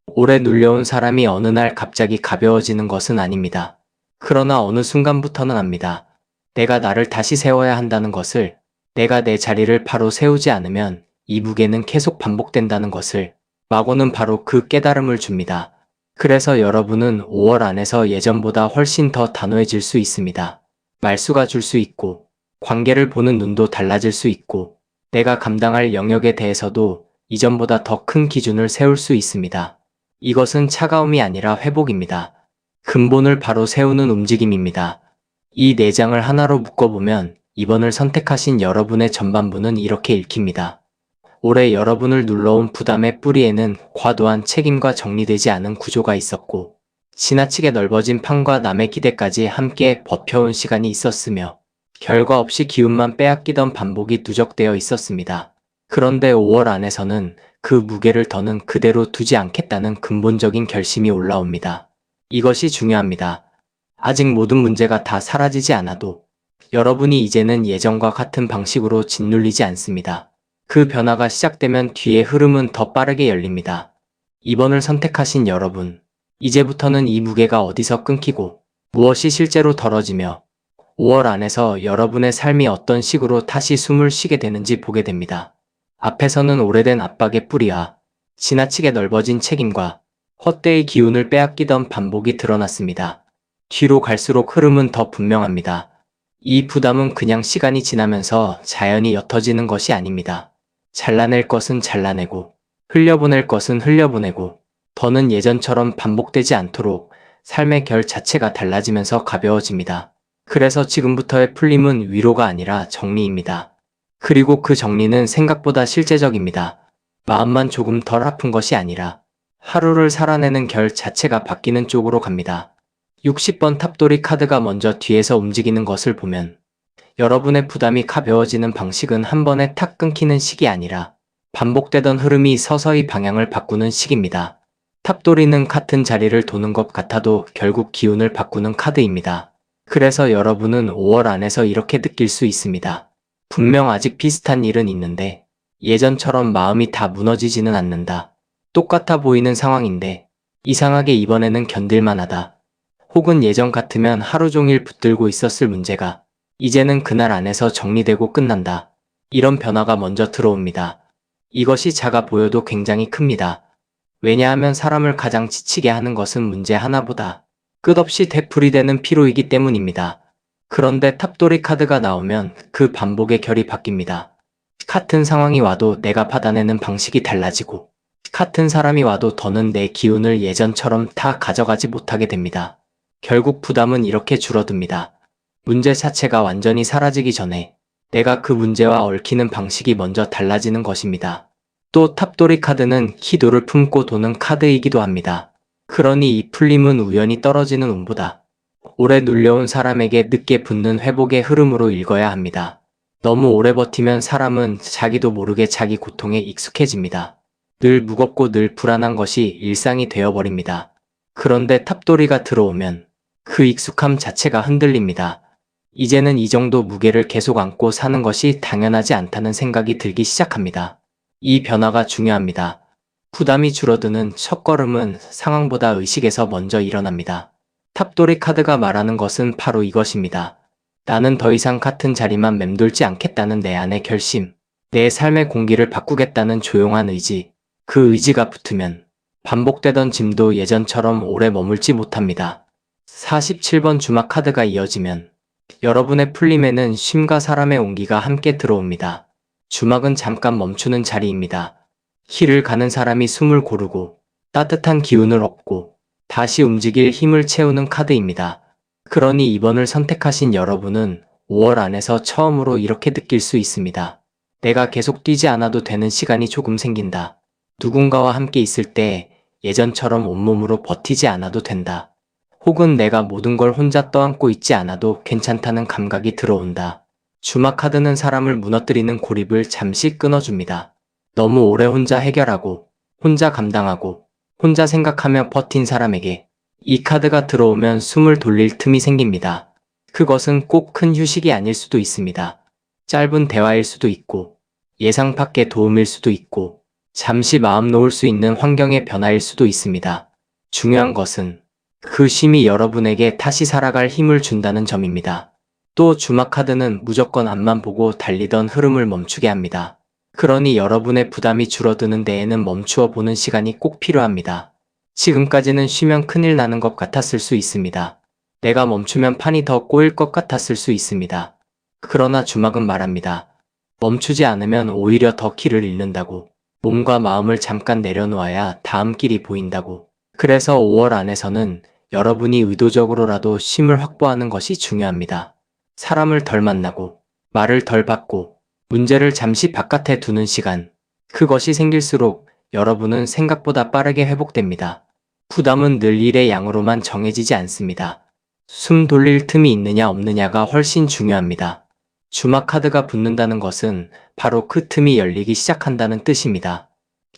오래 눌려온 사람이 어느 날 갑자기 가벼워지는 것은 아닙니다. 그러나 어느 순간부터는 압니다. 내가 나를 다시 세워야 한다는 것을, 내가 내 자리를 바로 세우지 않으면 이 무게는 계속 반복된다는 것을, 마고는 바로 그 깨달음을 줍니다. 그래서 여러분은 5월 안에서 예전보다 훨씬 더 단호해질 수 있습니다. 말수가 줄 수 있고, 관계를 보는 눈도 달라질 수 있고, 내가 감당할 영역에 대해서도 이전보다 더 큰 기준을 세울 수 있습니다. 이것은 차가움이 아니라 회복입니다. 근본을 바로 세우는 움직임입니다. 이 4장을 하나로 묶어보면 2번을 선택하신 여러분의 전반부는 이렇게 읽힙니다. 올해 여러분을 눌러온 부담의 뿌리에는 과도한 책임과 정리되지 않은 구조가 있었고, 지나치게 넓어진 판과 남의 기대까지 함께 버텨온 시간이 있었으며, 결과 없이 기운만 빼앗기던 반복이 누적되어 있었습니다. 그런데 5월 안에서는 그 무게를 더는 그대로 두지 않겠다는 근본적인 결심이 올라옵니다. 이것이 중요합니다. 아직 모든 문제가 다 사라지지 않아도 여러분이 이제는 예전과 같은 방식으로 짓눌리지 않습니다. 그 변화가 시작되면 뒤의 흐름은 더 빠르게 열립니다. 2번을 선택하신 여러분, 이제부터는 이 무게가 어디서 끊기고 무엇이 실제로 덜어지며 5월 안에서 여러분의 삶이 어떤 식으로 다시 숨을 쉬게 되는지 보게 됩니다. 앞에서는 오래된 압박의 뿌리와 지나치게 넓어진 책임과 헛되이 기운을 빼앗기던 반복이 드러났습니다. 뒤로 갈수록 흐름은 더 분명합니다. 이 부담은 그냥 시간이 지나면서 자연히 옅어지는 것이 아닙니다. 잘라낼 것은 잘라내고, 흘려보낼 것은 흘려보내고, 더는 예전처럼 반복되지 않도록 삶의 결 자체가 달라지면서 가벼워집니다. 그래서 지금부터의 풀림은 위로가 아니라 정리입니다. 그리고 그 정리는 생각보다 실제적입니다. 마음만 조금 덜 아픈 것이 아니라 하루를 살아내는 결 자체가 바뀌는 쪽으로 갑니다. 60번 탑돌이 카드가 먼저 뒤에서 움직이는 것을 보면 여러분의 부담이 가벼워지는 방식은 한 번에 탁 끊기는 식이 아니라 반복되던 흐름이 서서히 방향을 바꾸는 식입니다. 탑돌이는 같은 자리를 도는 것 같아도 결국 기운을 바꾸는 카드입니다. 그래서 여러분은 5월 안에서 이렇게 느낄 수 있습니다. 분명 아직 비슷한 일은 있는데 예전처럼 마음이 다 무너지지는 않는다. 똑같아 보이는 상황인데 이상하게 이번에는 견딜만하다. 혹은 예전 같으면 하루 종일 붙들고 있었을 문제가 이제는 그날 안에서 정리되고 끝난다. 이런 변화가 먼저 들어옵니다. 이것이 작아 보여도 굉장히 큽니다. 왜냐하면 사람을 가장 지치게 하는 것은 문제 하나보다 끝없이 되풀이되는 피로이기 때문입니다. 그런데 탑돌이 카드가 나오면 그 반복의 결이 바뀝니다. 같은 상황이 와도 내가 받아내는 방식이 달라지고 같은 사람이 와도 더는 내 기운을 예전처럼 다 가져가지 못하게 됩니다. 결국 부담은 이렇게 줄어듭니다. 문제 자체가 완전히 사라지기 전에 내가 그 문제와 얽히는 방식이 먼저 달라지는 것입니다. 또 탑돌이 카드는 기도를 품고 도는 카드이기도 합니다. 그러니 이 풀림은 우연히 떨어지는 운보다 오래 눌려온 사람에게 늦게 붙는 회복의 흐름으로 읽어야 합니다. 너무 오래 버티면 사람은 자기도 모르게 자기 고통에 익숙해집니다. 늘 무겁고 늘 불안한 것이 일상이 되어버립니다. 그런데 탑돌이가 들어오면 그 익숙함 자체가 흔들립니다. 이제는 이 정도 무게를 계속 안고 사는 것이 당연하지 않다는 생각이 들기 시작합니다. 이 변화가 중요합니다. 부담이 줄어드는 첫걸음은 상황보다 의식에서 먼저 일어납니다. 탑도리 카드가 말하는 것은 바로 이것입니다. 나는 더 이상 같은 자리만 맴돌지 않겠다는 내 안의 결심, 내 삶의 공기를 바꾸겠다는 조용한 의지, 그 의지가 붙으면 반복되던 짐도 예전처럼 오래 머물지 못합니다. 47번 주막 카드가 이어지면 여러분의 풀림에는 쉼과 사람의 온기가 함께 들어옵니다. 주막은 잠깐 멈추는 자리입니다. 길을 가는 사람이 숨을 고르고 따뜻한 기운을 얻고 다시 움직일 힘을 채우는 카드입니다. 그러니 이번을 선택하신 여러분은 5월 안에서 처음으로 이렇게 느낄 수 있습니다. 내가 계속 뛰지 않아도 되는 시간이 조금 생긴다. 누군가와 함께 있을 때 예전처럼 온몸으로 버티지 않아도 된다. 혹은 내가 모든 걸 혼자 떠안고 있지 않아도 괜찮다는 감각이 들어온다. 주막 카드는 사람을 무너뜨리는 고립을 잠시 끊어줍니다. 너무 오래 혼자 해결하고, 혼자 감당하고, 혼자 생각하며 버틴 사람에게 이 카드가 들어오면 숨을 돌릴 틈이 생깁니다. 그것은 꼭 큰 휴식이 아닐 수도 있습니다. 짧은 대화일 수도 있고, 예상 밖의 도움일 수도 있고, 잠시 마음 놓을 수 있는 환경의 변화일 수도 있습니다. 중요한 것은 그 쉼이 여러분에게 다시 살아갈 힘을 준다는 점입니다. 또 주막 카드는 무조건 앞만 보고 달리던 흐름을 멈추게 합니다. 그러니 여러분의 부담이 줄어드는 데에는 멈추어 보는 시간이 꼭 필요합니다. 지금까지는 쉬면 큰일 나는 것 같았을 수 있습니다. 내가 멈추면 판이 더 꼬일 것 같았을 수 있습니다. 그러나 주막은 말합니다. 멈추지 않으면 오히려 더 길을 잃는다고. 몸과 마음을 잠깐 내려놓아야 다음 길이 보인다고. 그래서 5월 안에서는 여러분이 의도적으로라도 쉼을 확보하는 것이 중요합니다. 사람을 덜 만나고, 말을 덜 받고, 문제를 잠시 바깥에 두는 시간. 그것이 생길수록 여러분은 생각보다 빠르게 회복됩니다. 부담은 늘 일의 양으로만 정해지지 않습니다. 숨 돌릴 틈이 있느냐 없느냐가 훨씬 중요합니다. 주막 카드가 붙는다는 것은 바로 그 틈이 열리기 시작한다는 뜻입니다.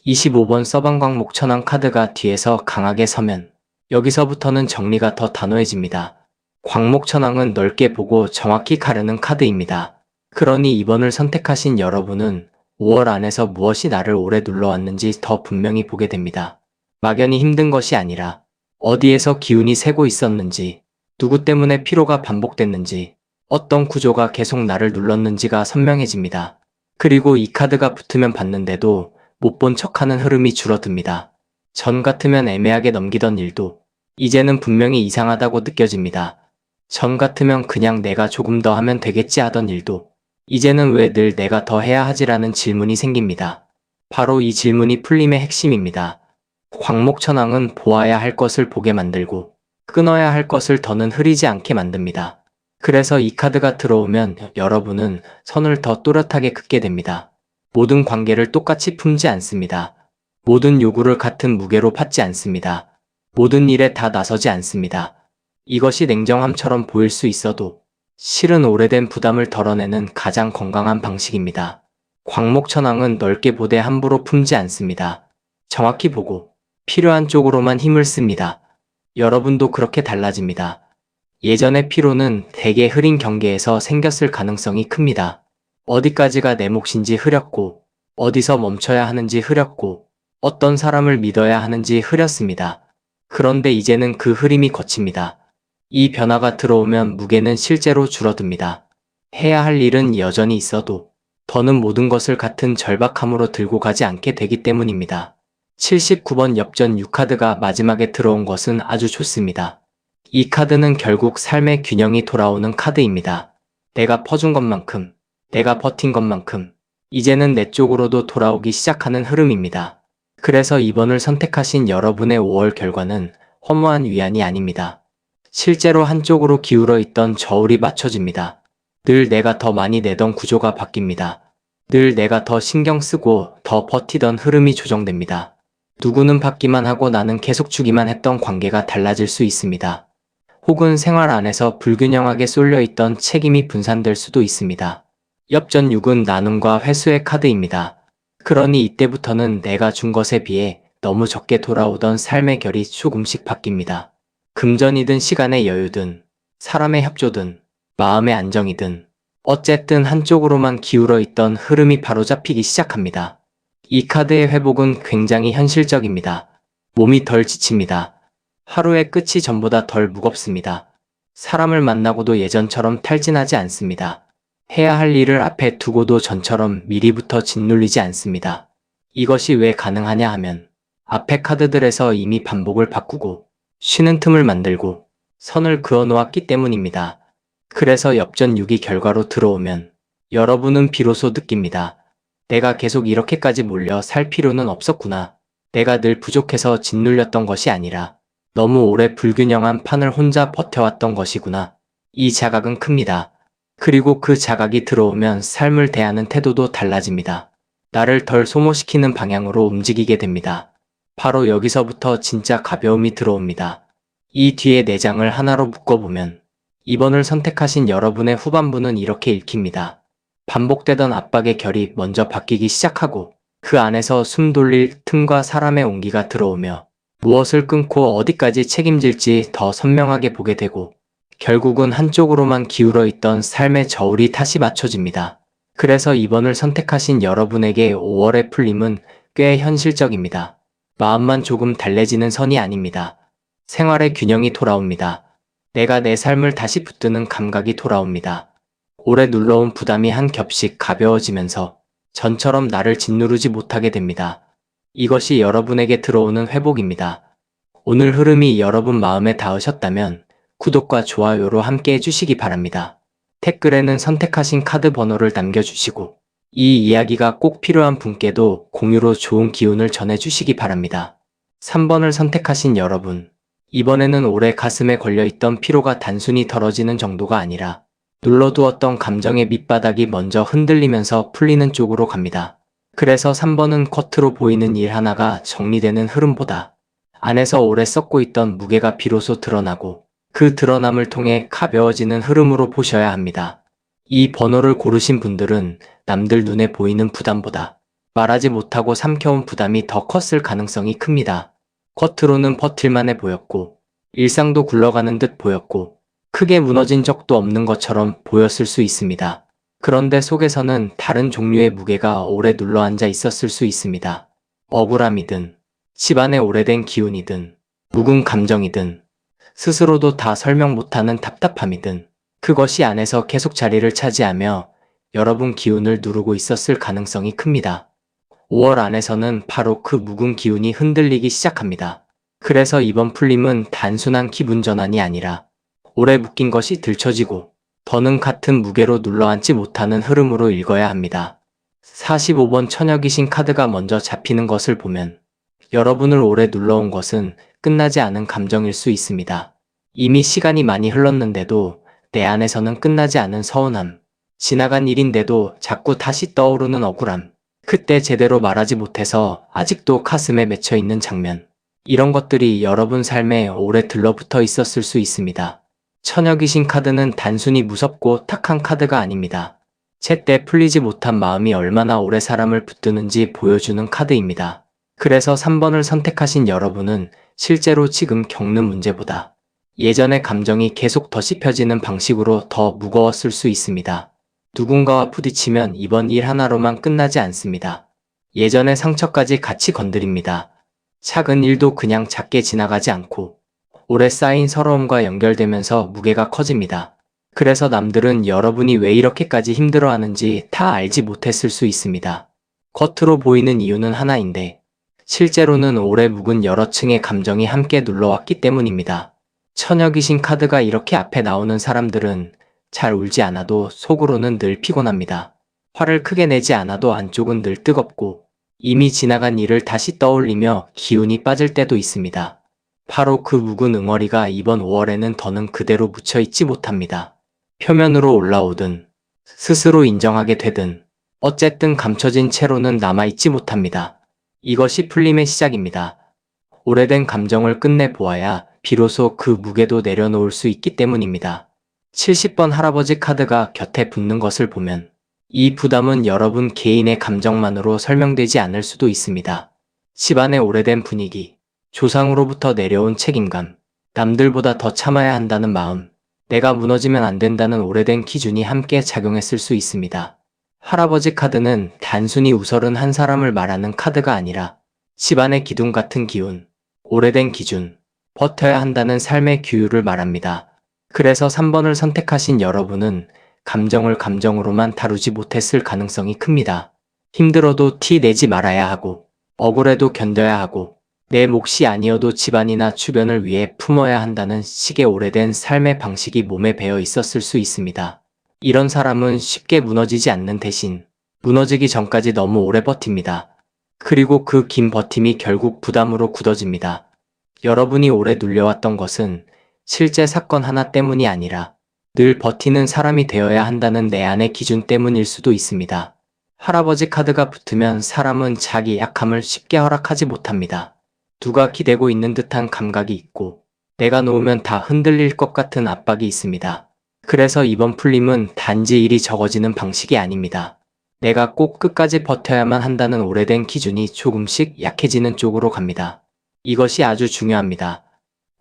25번 서방광목 천왕 카드가 뒤에서 강하게 서면 여기서부터는 정리가 더 단호해집니다. 광목 천왕은 넓게 보고 정확히 가르는 카드입니다. 그러니 이번을 선택하신 여러분은 5월 안에서 무엇이 나를 오래 눌러왔는지 더 분명히 보게 됩니다. 막연히 힘든 것이 아니라 어디에서 기운이 새고 있었는지, 누구 때문에 피로가 반복됐는지, 어떤 구조가 계속 나를 눌렀는지가 선명해집니다. 그리고 이 카드가 붙으면 받는데도 못 본 척하는 흐름이 줄어듭니다. 전 같으면 애매하게 넘기던 일도 이제는 분명히 이상하다고 느껴집니다. 전 같으면 그냥 내가 조금 더 하면 되겠지 하던 일도 이제는 왜 늘 내가 더 해야 하지라는 질문이 생깁니다. 바로 이 질문이 풀림의 핵심입니다. 광목천왕은 보아야 할 것을 보게 만들고 끊어야 할 것을 더는 흐리지 않게 만듭니다. 그래서 이 카드가 들어오면 여러분은 선을 더 또렷하게 긋게 됩니다. 모든 관계를 똑같이 품지 않습니다. 모든 요구를 같은 무게로 받지 않습니다. 모든 일에 다 나서지 않습니다. 이것이 냉정함처럼 보일 수 있어도 실은 오래된 부담을 덜어내는 가장 건강한 방식입니다. 광목천왕은 넓게 보되 함부로 품지 않습니다. 정확히 보고 필요한 쪽으로만 힘을 씁니다. 여러분도 그렇게 달라집니다. 예전의 피로는 대개 흐린 경계에서 생겼을 가능성이 큽니다. 어디까지가 내 몫인지 흐렸고, 어디서 멈춰야 하는지 흐렸고, 어떤 사람을 믿어야 하는지 흐렸습니다. 그런데 이제는 그 흐림이 거칩니다. 이 변화가 들어오면 무게는 실제로 줄어듭니다. 해야 할 일은 여전히 있어도 더는 모든 것을 같은 절박함으로 들고 가지 않게 되기 때문입니다. 79번 엽전 6카드가 마지막에 들어온 것은 아주 좋습니다. 이 카드는 결국 삶의 균형이 돌아오는 카드입니다. 내가 퍼준 것만큼, 내가 버틴 것만큼, 이제는 내 쪽으로도 돌아오기 시작하는 흐름입니다. 그래서 이번을 선택하신 여러분의 5월 결과는 허무한 위안이 아닙니다. 실제로 한쪽으로 기울어 있던 저울이 맞춰집니다. 늘 내가 더 많이 내던 구조가 바뀝니다. 늘 내가 더 신경 쓰고 더 버티던 흐름이 조정됩니다. 누구는 받기만 하고 나는 계속 주기만 했던 관계가 달라질 수 있습니다. 혹은 생활 안에서 불균형하게 쏠려 있던 책임이 분산될 수도 있습니다. 엽전 6은 나눔과 회수의 카드입니다. 그러니 이때부터는 내가 준 것에 비해 너무 적게 돌아오던 삶의 결이 조금씩 바뀝니다. 금전이든 시간의 여유든 사람의 협조든 마음의 안정이든 어쨌든 한쪽으로만 기울어 있던 흐름이 바로잡히기 시작합니다. 이 카드의 회복은 굉장히 현실적입니다. 몸이 덜 지칩니다. 하루의 끝이 전보다 덜 무겁습니다. 사람을 만나고도 예전처럼 탈진하지 않습니다. 해야 할 일을 앞에 두고도 전처럼 미리부터 짓눌리지 않습니다. 이것이 왜 가능하냐 하면 앞에 카드들에서 이미 반복을 바꾸고 쉬는 틈을 만들고 선을 그어 놓았기 때문입니다. 그래서 엽전 6이 결과로 들어오면 여러분은 비로소 느낍니다. 내가 계속 이렇게까지 몰려 살 필요는 없었구나. 내가 늘 부족해서 짓눌렸던 것이 아니라 너무 오래 불균형한 판을 혼자 버텨왔던 것이구나. 이 자각은 큽니다. 그리고 그 자각이 들어오면 삶을 대하는 태도도 달라집니다. 나를 덜 소모시키는 방향으로 움직이게 됩니다. 바로 여기서부터 진짜 가벼움이 들어옵니다. 이 뒤에 내장을 하나로 묶어보면 2번을 선택하신 여러분의 후반부는 이렇게 읽힙니다. 반복되던 압박의 결이 먼저 바뀌기 시작하고 그 안에서 숨 돌릴 틈과 사람의 온기가 들어오며 무엇을 끊고 어디까지 책임질지 더 선명하게 보게 되고 결국은 한쪽으로만 기울어 있던 삶의 저울이 다시 맞춰집니다. 그래서 2번을 선택하신 여러분에게 5월의 풀림은 꽤 현실적입니다. 마음만 조금 달래지는 선이 아닙니다. 생활의 균형이 돌아옵니다. 내가 내 삶을 다시 붙드는 감각이 돌아옵니다. 오래 눌러온 부담이 한 겹씩 가벼워지면서 전처럼 나를 짓누르지 못하게 됩니다. 이것이 여러분에게 들어오는 회복입니다. 오늘 흐름이 여러분 마음에 닿으셨다면 구독과 좋아요로 함께 해주시기 바랍니다. 댓글에는 선택하신 카드 번호를 남겨주시고 이 이야기가 꼭 필요한 분께도 공유로 좋은 기운을 전해주시기 바랍니다. 3번을 선택하신 여러분, 이번에는 오래 가슴에 걸려있던 피로가 단순히 덜어지는 정도가 아니라 눌러두었던 감정의 밑바닥이 먼저 흔들리면서 풀리는 쪽으로 갑니다. 그래서 3번은 겉으로 보이는 일 하나가 정리되는 흐름보다 안에서 오래 썩고 있던 무게가 비로소 드러나고 그 드러남을 통해 가벼워지는 흐름으로 보셔야 합니다. 이 번호를 고르신 분들은 남들 눈에 보이는 부담보다 말하지 못하고 삼켜온 부담이 더 컸을 가능성이 큽니다. 겉으로는 버틸만해 보였고 일상도 굴러가는 듯 보였고 크게 무너진 적도 없는 것처럼 보였을 수 있습니다. 그런데 속에서는 다른 종류의 무게가 오래 눌러앉아 있었을 수 있습니다. 억울함이든 집안의 오래된 기운이든 묵은 감정이든 스스로도 다 설명 못하는 답답함이든 그것이 안에서 계속 자리를 차지하며 여러분 기운을 누르고 있었을 가능성이 큽니다. 5월 안에서는 바로 그 묵은 기운이 흔들리기 시작합니다. 그래서 이번 풀림은 단순한 기분 전환이 아니라 오래 묶인 것이 들춰지고 더는 같은 무게로 눌러앉지 못하는 흐름으로 읽어야 합니다. 45번 처녀귀신 카드가 먼저 잡히는 것을 보면 여러분을 오래 눌러온 것은 끝나지 않은 감정일 수 있습니다. 이미 시간이 많이 흘렀는데도 내 안에서는 끝나지 않은 서운함, 지나간 일인데도 자꾸 다시 떠오르는 억울함, 그때 제대로 말하지 못해서 아직도 가슴에 맺혀 있는 장면, 이런 것들이 여러분 삶에 오래 들러붙어 있었을 수 있습니다. 처녀귀신 카드는 단순히 무섭고 탁한 카드가 아닙니다. 제때 풀리지 못한 마음이 얼마나 오래 사람을 붙드는지 보여주는 카드입니다. 그래서 3번을 선택하신 여러분은 실제로 지금 겪는 문제보다 예전의 감정이 계속 더 씹혀지는 방식으로 더 무거웠을 수 있습니다. 누군가와 부딪히면 이번 일 하나로만 끝나지 않습니다. 예전의 상처까지 같이 건드립니다. 작은 일도 그냥 작게 지나가지 않고 오래 쌓인 서러움과 연결되면서 무게가 커집니다. 그래서 남들은 여러분이 왜 이렇게까지 힘들어하는지 다 알지 못했을 수 있습니다. 겉으로 보이는 이유는 하나인데 실제로는 오래 묵은 여러 층의 감정이 함께 눌러왔기 때문입니다. 처녀귀신 카드가 이렇게 앞에 나오는 사람들은 잘 울지 않아도 속으로는 늘 피곤합니다. 화를 크게 내지 않아도 안쪽은 늘 뜨겁고 이미 지나간 일을 다시 떠올리며 기운이 빠질 때도 있습니다. 바로 그 묵은 응어리가 이번 5월에는 더는 그대로 묻혀있지 못합니다. 표면으로 올라오든 스스로 인정하게 되든 어쨌든 감춰진 채로는 남아있지 못합니다. 이것이 풀림의 시작입니다. 오래된 감정을 끝내보아야 비로소 그 무게도 내려놓을 수 있기 때문입니다. 70번 할아버지 카드가 곁에 붙는 것을 보면 이 부담은 여러분 개인의 감정만으로 설명되지 않을 수도 있습니다. 집안의 오래된 분위기, 조상으로부터 내려온 책임감, 남들보다 더 참아야 한다는 마음, 내가 무너지면 안 된다는 오래된 기준이 함께 작용했을 수 있습니다. 할아버지 카드는 단순히 우설은 한 사람을 말하는 카드가 아니라 집안의 기둥 같은 기운, 오래된 기준, 버텨야 한다는 삶의 규율을 말합니다. 그래서 3번을 선택하신 여러분은 감정을 감정으로만 다루지 못했을 가능성이 큽니다. 힘들어도 티 내지 말아야 하고, 억울해도 견뎌야 하고, 내 몫이 아니어도 집안이나 주변을 위해 품어야 한다는 식의 오래된 삶의 방식이 몸에 배어 있었을 수 있습니다. 이런 사람은 쉽게 무너지지 않는 대신 무너지기 전까지 너무 오래 버팁니다. 그리고 그 긴 버팀이 결국 부담으로 굳어집니다. 여러분이 오래 눌려왔던 것은 실제 사건 하나 때문이 아니라 늘 버티는 사람이 되어야 한다는 내 안의 기준 때문일 수도 있습니다. 할아버지 카드가 붙으면 사람은 자기 약함을 쉽게 허락하지 못합니다. 누가 기대고 있는 듯한 감각이 있고 내가 놓으면 다 흔들릴 것 같은 압박이 있습니다. 그래서 이번 풀림은 단지 일이 적어지는 방식이 아닙니다. 내가 꼭 끝까지 버텨야만 한다는 오래된 기준이 조금씩 약해지는 쪽으로 갑니다. 이것이 아주 중요합니다.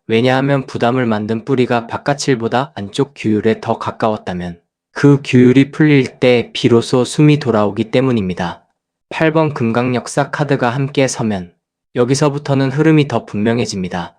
왜냐하면 부담을 만든 뿌리가 바깥일보다 안쪽 규율에 더 가까웠다면 그 규율이 풀릴 때 비로소 숨이 돌아오기 때문입니다. 8번 금강역사 카드가 함께 서면 여기서부터는 흐름이 더 분명해집니다.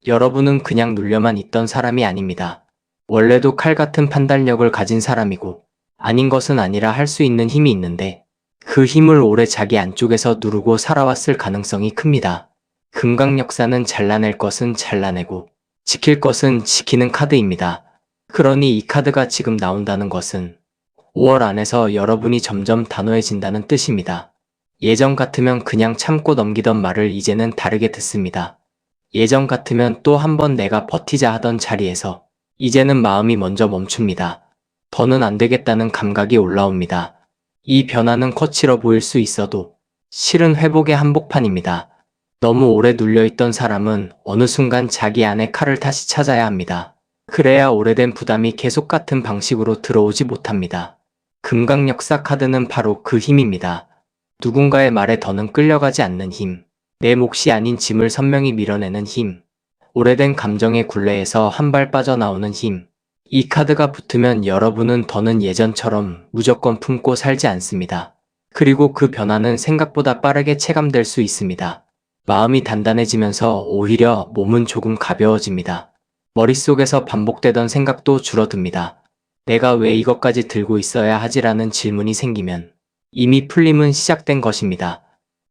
여러분은 그냥 눌려만 있던 사람이 아닙니다. 원래도 칼 같은 판단력을 가진 사람이고 아닌 것은 아니라 할 수 있는 힘이 있는데 그 힘을 오래 자기 안쪽에서 누르고 살아왔을 가능성이 큽니다. 금강역사는 잘라낼 것은 잘라내고 지킬 것은 지키는 카드입니다. 그러니 이 카드가 지금 나온다는 것은 5월 안에서 여러분이 점점 단호해진다는 뜻입니다. 예전 같으면 그냥 참고 넘기던 말을 이제는 다르게 듣습니다. 예전 같으면 또 한 번 내가 버티자 하던 자리에서 이제는 마음이 먼저 멈춥니다. 더는 안 되겠다는 감각이 올라옵니다. 이 변화는 거칠어 보일 수 있어도 실은 회복의 한복판입니다. 너무 오래 눌려있던 사람은 어느 순간 자기 안의 칼을 다시 찾아야 합니다. 그래야 오래된 부담이 계속 같은 방식으로 들어오지 못합니다. 금강역사 카드는 바로 그 힘입니다. 누군가의 말에 더는 끌려가지 않는 힘, 내 몫이 아닌 짐을 선명히 밀어내는 힘, 오래된 감정의 굴레에서 한 발 빠져나오는 힘. 이 카드가 붙으면 여러분은 더는 예전처럼 무조건 품고 살지 않습니다. 그리고 그 변화는 생각보다 빠르게 체감될 수 있습니다. 마음이 단단해지면서 오히려 몸은 조금 가벼워집니다. 머릿속에서 반복되던 생각도 줄어듭니다. 내가 왜 이것까지 들고 있어야 하지라는 질문이 생기면 이미 풀림은 시작된 것입니다.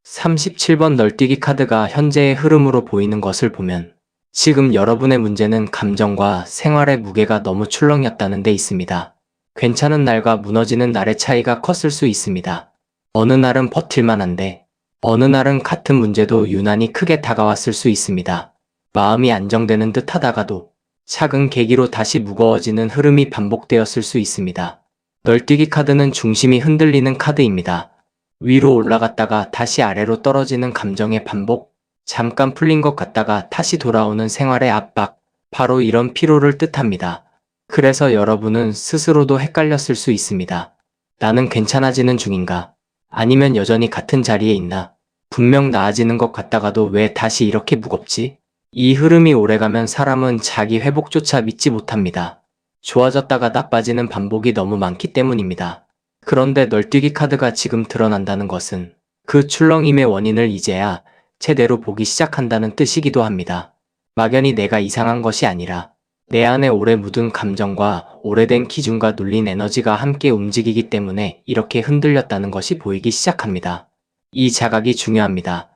37번 널뛰기 카드가 현재의 흐름으로 보이는 것을 보면 지금 여러분의 문제는 감정과 생활의 무게가 너무 출렁였다는 데 있습니다. 괜찮은 날과 무너지는 날의 차이가 컸을 수 있습니다. 어느 날은 버틸만한데 어느 날은 같은 문제도 유난히 크게 다가왔을 수 있습니다. 마음이 안정되는 듯 하다가도 작은 계기로 다시 무거워지는 흐름이 반복되었을 수 있습니다. 널뛰기 카드는 중심이 흔들리는 카드입니다. 위로 올라갔다가 다시 아래로 떨어지는 감정의 반복, 잠깐 풀린 것 같다가 다시 돌아오는 생활의 압박, 바로 이런 피로를 뜻합니다. 그래서 여러분은 스스로도 헷갈렸을 수 있습니다. 나는 괜찮아지는 중인가? 아니면 여전히 같은 자리에 있나? 분명 나아지는 것 같다가도 왜 다시 이렇게 무겁지? 이 흐름이 오래가면 사람은 자기 회복조차 믿지 못합니다. 좋아졌다가 나빠지는 반복이 너무 많기 때문입니다. 그런데 널뛰기 카드가 지금 드러난다는 것은 그 출렁임의 원인을 이제야 제대로 보기 시작한다는 뜻이기도 합니다. 막연히 내가 이상한 것이 아니라 내 안에 오래 묻은 감정과 오래된 기준과 눌린 에너지가 함께 움직이기 때문에 이렇게 흔들렸다는 것이 보이기 시작합니다. 이 자각이 중요합니다.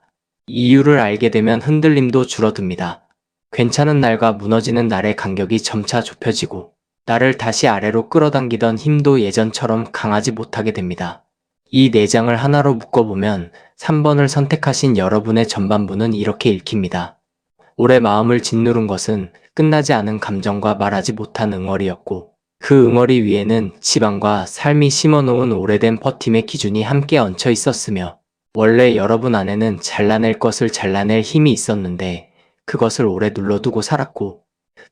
이유를 알게 되면 흔들림도 줄어듭니다. 괜찮은 날과 무너지는 날의 간격이 점차 좁혀지고 나를 다시 아래로 끌어당기던 힘도 예전처럼 강하지 못하게 됩니다. 이 내장을 하나로 묶어보면 3번을 선택하신 여러분의 전반부는 이렇게 읽힙니다. 오래 마음을 짓누른 것은 끝나지 않은 감정과 말하지 못한 응어리였고 그 응어리 위에는 지방과 삶이 심어놓은 오래된 버팀의 기준이 함께 얹혀 있었으며 원래 여러분 안에는 잘라낼 것을 잘라낼 힘이 있었는데 그것을 오래 눌러두고 살았고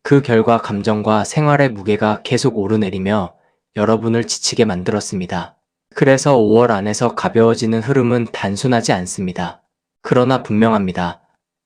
그 결과 감정과 생활의 무게가 계속 오르내리며 여러분을 지치게 만들었습니다. 그래서 5월 안에서 가벼워지는 흐름은 단순하지 않습니다. 그러나 분명합니다.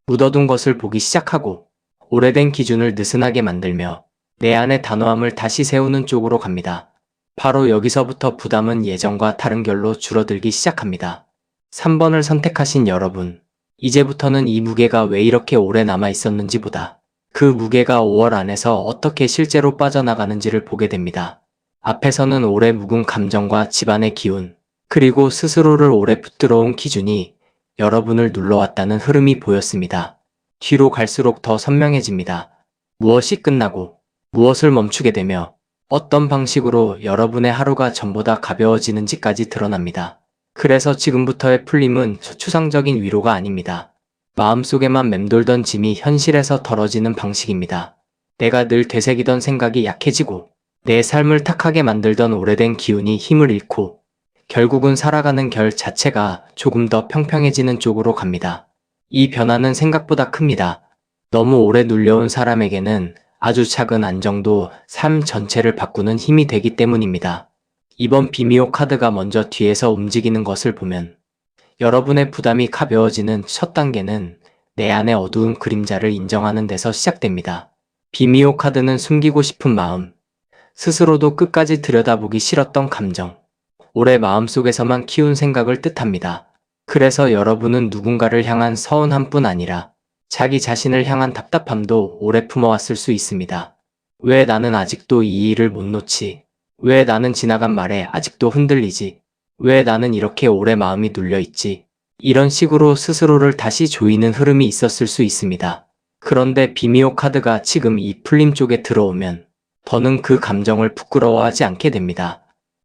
묻어둔 것을 보기 시작하고 오래된 기준을 느슨하게 만들며 내 안의 단호함을 다시 세우는 쪽으로 갑니다. 바로 여기서부터 부담은 예전과 다른 결로 줄어들기 시작합니다. 3번을 선택하신 여러분, 이제부터는 이 무게가 왜 이렇게 오래 남아 있었는지보다 그 무게가 5월 안에서 어떻게 실제로 빠져나가는지를 보게 됩니다. 앞에서는 오래 묵은 감정과 집안의 기운, 그리고 스스로를 오래 붙들어온 기준이 여러분을 눌러왔다는 흐름이 보였습니다. 뒤로 갈수록 더 선명해집니다. 무엇이 끝나고 무엇을 멈추게 되며 어떤 방식으로 여러분의 하루가 전보다 가벼워지는지까지 드러납니다. 그래서 지금부터의 풀림은 추상적인 위로가 아닙니다. 마음속에만 맴돌던 짐이 현실에서 덜어지는 방식입니다. 내가 늘 되새기던 생각이 약해지고 내 삶을 탁하게 만들던 오래된 기운이 힘을 잃고 결국은 살아가는 결 자체가 조금 더 평평해지는 쪽으로 갑니다. 이 변화는 생각보다 큽니다. 너무 오래 눌려온 사람에게는 아주 작은 안정도 삶 전체를 바꾸는 힘이 되기 때문입니다. 이번 비미오 카드가 먼저 뒤에서 움직이는 것을 보면 여러분의 부담이 가벼워지는 첫 단계는 내 안의 어두운 그림자를 인정하는 데서 시작됩니다. 비미오 카드는 숨기고 싶은 마음, 스스로도 끝까지 들여다보기 싫었던 감정, 오래 마음속에서만 키운 생각을 뜻합니다. 그래서 여러분은 누군가를 향한 서운함뿐 아니라 자기 자신을 향한 답답함도 오래 품어왔을 수 있습니다. 왜 나는 아직도 이 일을 못 놓지? 왜 나는 지나간 말에 아직도 흔들리지? 왜 나는 이렇게 오래 마음이 눌려있지? 이런 식으로 스스로를 다시 조이는 흐름이 있었을 수 있습니다. 그런데 비미오 카드가 지금 이 풀림 쪽에 들어오면 더는 그 감정을 부끄러워하지 않게 됩니다.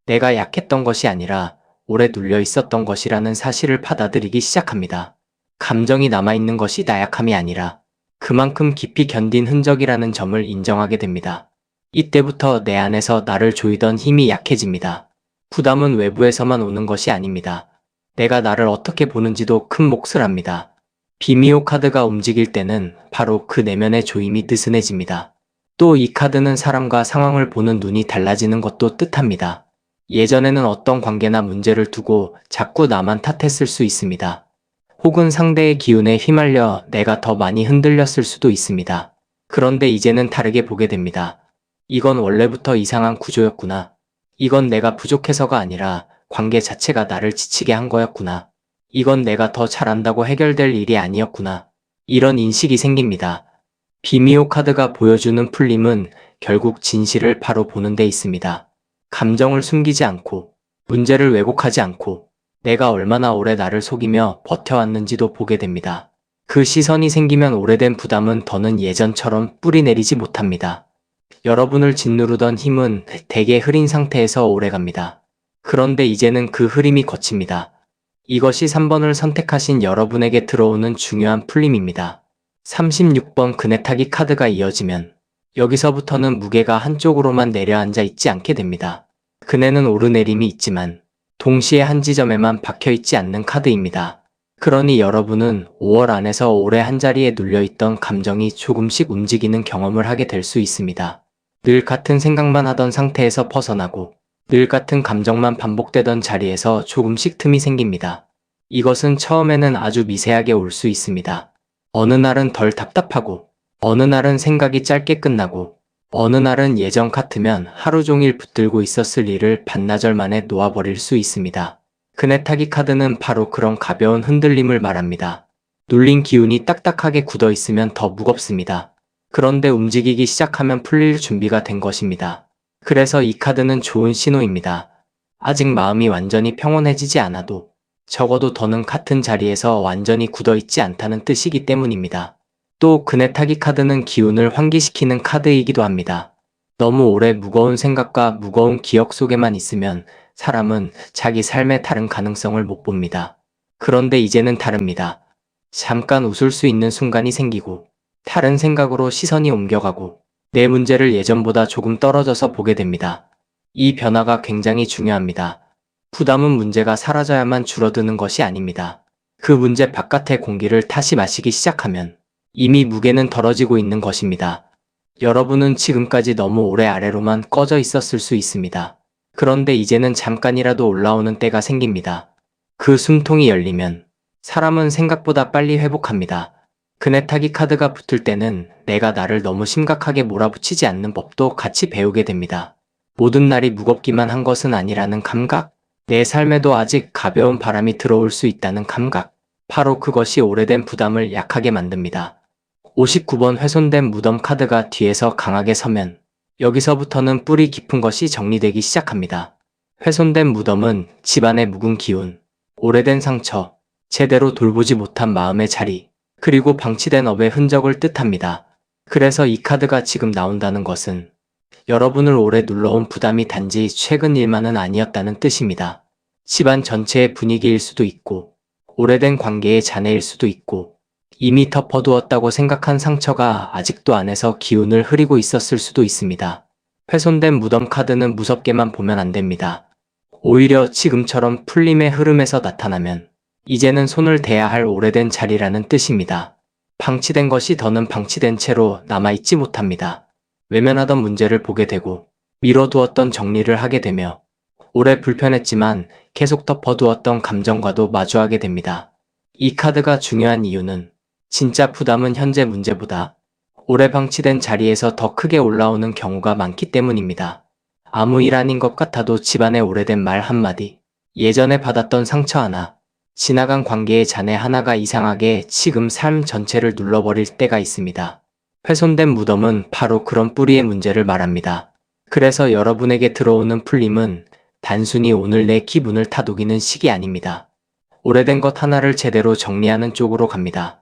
내가 약했던 것이 아니라 오래 눌려 있었던 것이라는 사실을 받아들이기 시작합니다. 감정이 남아있는 것이 나약함이 아니라 그만큼 깊이 견딘 흔적이라는 점을 인정하게 됩니다. 이때부터 내 안에서 나를 조이던 힘이 약해집니다. 부담은 외부에서만 오는 것이 아닙니다. 내가 나를 어떻게 보는지도 큰 몫을 합니다. 비미오 카드가 움직일 때는 바로 그 내면의 조임이 느슨해집니다. 또 이 카드는 사람과 상황을 보는 눈이 달라지는 것도 뜻합니다. 예전에는 어떤 관계나 문제를 두고 자꾸 나만 탓했을 수 있습니다. 혹은 상대의 기운에 휘말려 내가 더 많이 흔들렸을 수도 있습니다. 그런데 이제는 다르게 보게 됩니다. 이건 원래부터 이상한 구조였구나. 이건 내가 부족해서가 아니라 관계 자체가 나를 지치게 한 거였구나. 이건 내가 더 잘한다고 해결될 일이 아니었구나. 이런 인식이 생깁니다. 비미오 카드가 보여주는 풀림은 결국 진실을 바로 보는 데 있습니다. 감정을 숨기지 않고, 문제를 왜곡하지 않고, 내가 얼마나 오래 나를 속이며 버텨왔는지도 보게 됩니다. 그 시선이 생기면 오래된 부담은 더는 예전처럼 뿌리내리지 못합니다. 여러분을 짓누르던 힘은 대개 흐린 상태에서 오래갑니다. 그런데 이제는 그 흐림이 거칩니다. 이것이 3번을 선택하신 여러분에게 들어오는 중요한 풀림입니다. 36번 그네타기 카드가 이어지면 여기서부터는 무게가 한쪽으로만 내려앉아 있지 않게 됩니다. 그네는 오르내림이 있지만 동시에 한 지점에만 박혀있지 않는 카드입니다. 그러니 여러분은 5월 안에서 오래 한자리에 눌려있던 감정이 조금씩 움직이는 경험을 하게 될 수 있습니다. 늘 같은 생각만 하던 상태에서 벗어나고 늘 같은 감정만 반복되던 자리에서 조금씩 틈이 생깁니다. 이것은 처음에는 아주 미세하게 올 수 있습니다. 어느 날은 덜 답답하고 어느 날은 생각이 짧게 끝나고 어느 날은 예전 같으면 하루 종일 붙들고 있었을 일을 반나절 만에 놓아버릴 수 있습니다. 그네타기 카드는 바로 그런 가벼운 흔들림을 말합니다. 눌린 기운이 딱딱하게 굳어 있으면 더 무겁습니다. 그런데 움직이기 시작하면 풀릴 준비가 된 것입니다. 그래서 이 카드는 좋은 신호입니다. 아직 마음이 완전히 평온해지지 않아도 적어도 더는 같은 자리에서 완전히 굳어 있지 않다는 뜻이기 때문입니다. 또 그네타기 카드는 기운을 환기시키는 카드이기도 합니다. 너무 오래 무거운 생각과 무거운 기억 속에만 있으면 사람은 자기 삶의 다른 가능성을 못 봅니다. 그런데 이제는 다릅니다. 잠깐 웃을 수 있는 순간이 생기고 다른 생각으로 시선이 옮겨가고 내 문제를 예전보다 조금 떨어져서 보게 됩니다. 이 변화가 굉장히 중요합니다. 부담은 문제가 사라져야만 줄어드는 것이 아닙니다. 그 문제 바깥의 공기를 다시 마시기 시작하면 이미 무게는 덜어지고 있는 것입니다. 여러분은 지금까지 너무 오래 아래로만 꺼져 있었을 수 있습니다. 그런데 이제는 잠깐이라도 올라오는 때가 생깁니다. 그 숨통이 열리면 사람은 생각보다 빨리 회복합니다. 그네타기 카드가 붙을 때는 내가 나를 너무 심각하게 몰아붙이지 않는 법도 같이 배우게 됩니다. 모든 날이 무겁기만 한 것은 아니라는 감각, 내 삶에도 아직 가벼운 바람이 들어올 수 있다는 감각, 바로 그것이 오래된 부담을 약하게 만듭니다. 59번 훼손된 무덤 카드가 뒤에서 강하게 서면 여기서부터는 뿌리 깊은 것이 정리되기 시작합니다. 훼손된 무덤은 집안의 묵은 기운, 오래된 상처, 제대로 돌보지 못한 마음의 자리, 그리고 방치된 업의 흔적을 뜻합니다. 그래서 이 카드가 지금 나온다는 것은 여러분을 오래 눌러온 부담이 단지 최근 일만은 아니었다는 뜻입니다. 집안 전체의 분위기일 수도 있고, 오래된 관계의 잔해일 수도 있고, 이미 덮어두었다고 생각한 상처가 아직도 안에서 기운을 흐리고 있었을 수도 있습니다. 훼손된 무덤 카드는 무섭게만 보면 안 됩니다. 오히려 지금처럼 풀림의 흐름에서 나타나면 이제는 손을 대야 할 오래된 자리라는 뜻입니다. 방치된 것이 더는 방치된 채로 남아있지 못합니다. 외면하던 문제를 보게 되고 미뤄두었던 정리를 하게 되며 오래 불편했지만 계속 덮어두었던 감정과도 마주하게 됩니다. 이 카드가 중요한 이유는 진짜 부담은 현재 문제보다 오래 방치된 자리에서 더 크게 올라오는 경우가 많기 때문입니다. 아무 일 아닌 것 같아도 집안의 오래된 말 한마디, 예전에 받았던 상처 하나, 지나간 관계의 잔해 하나가 이상하게 지금 삶 전체를 눌러버릴 때가 있습니다. 훼손된 무덤은 바로 그런 뿌리의 문제를 말합니다. 그래서 여러분에게 들어오는 풀림은 단순히 오늘 내 기분을 다독이는 식이 아닙니다. 오래된 것 하나를 제대로 정리하는 쪽으로 갑니다.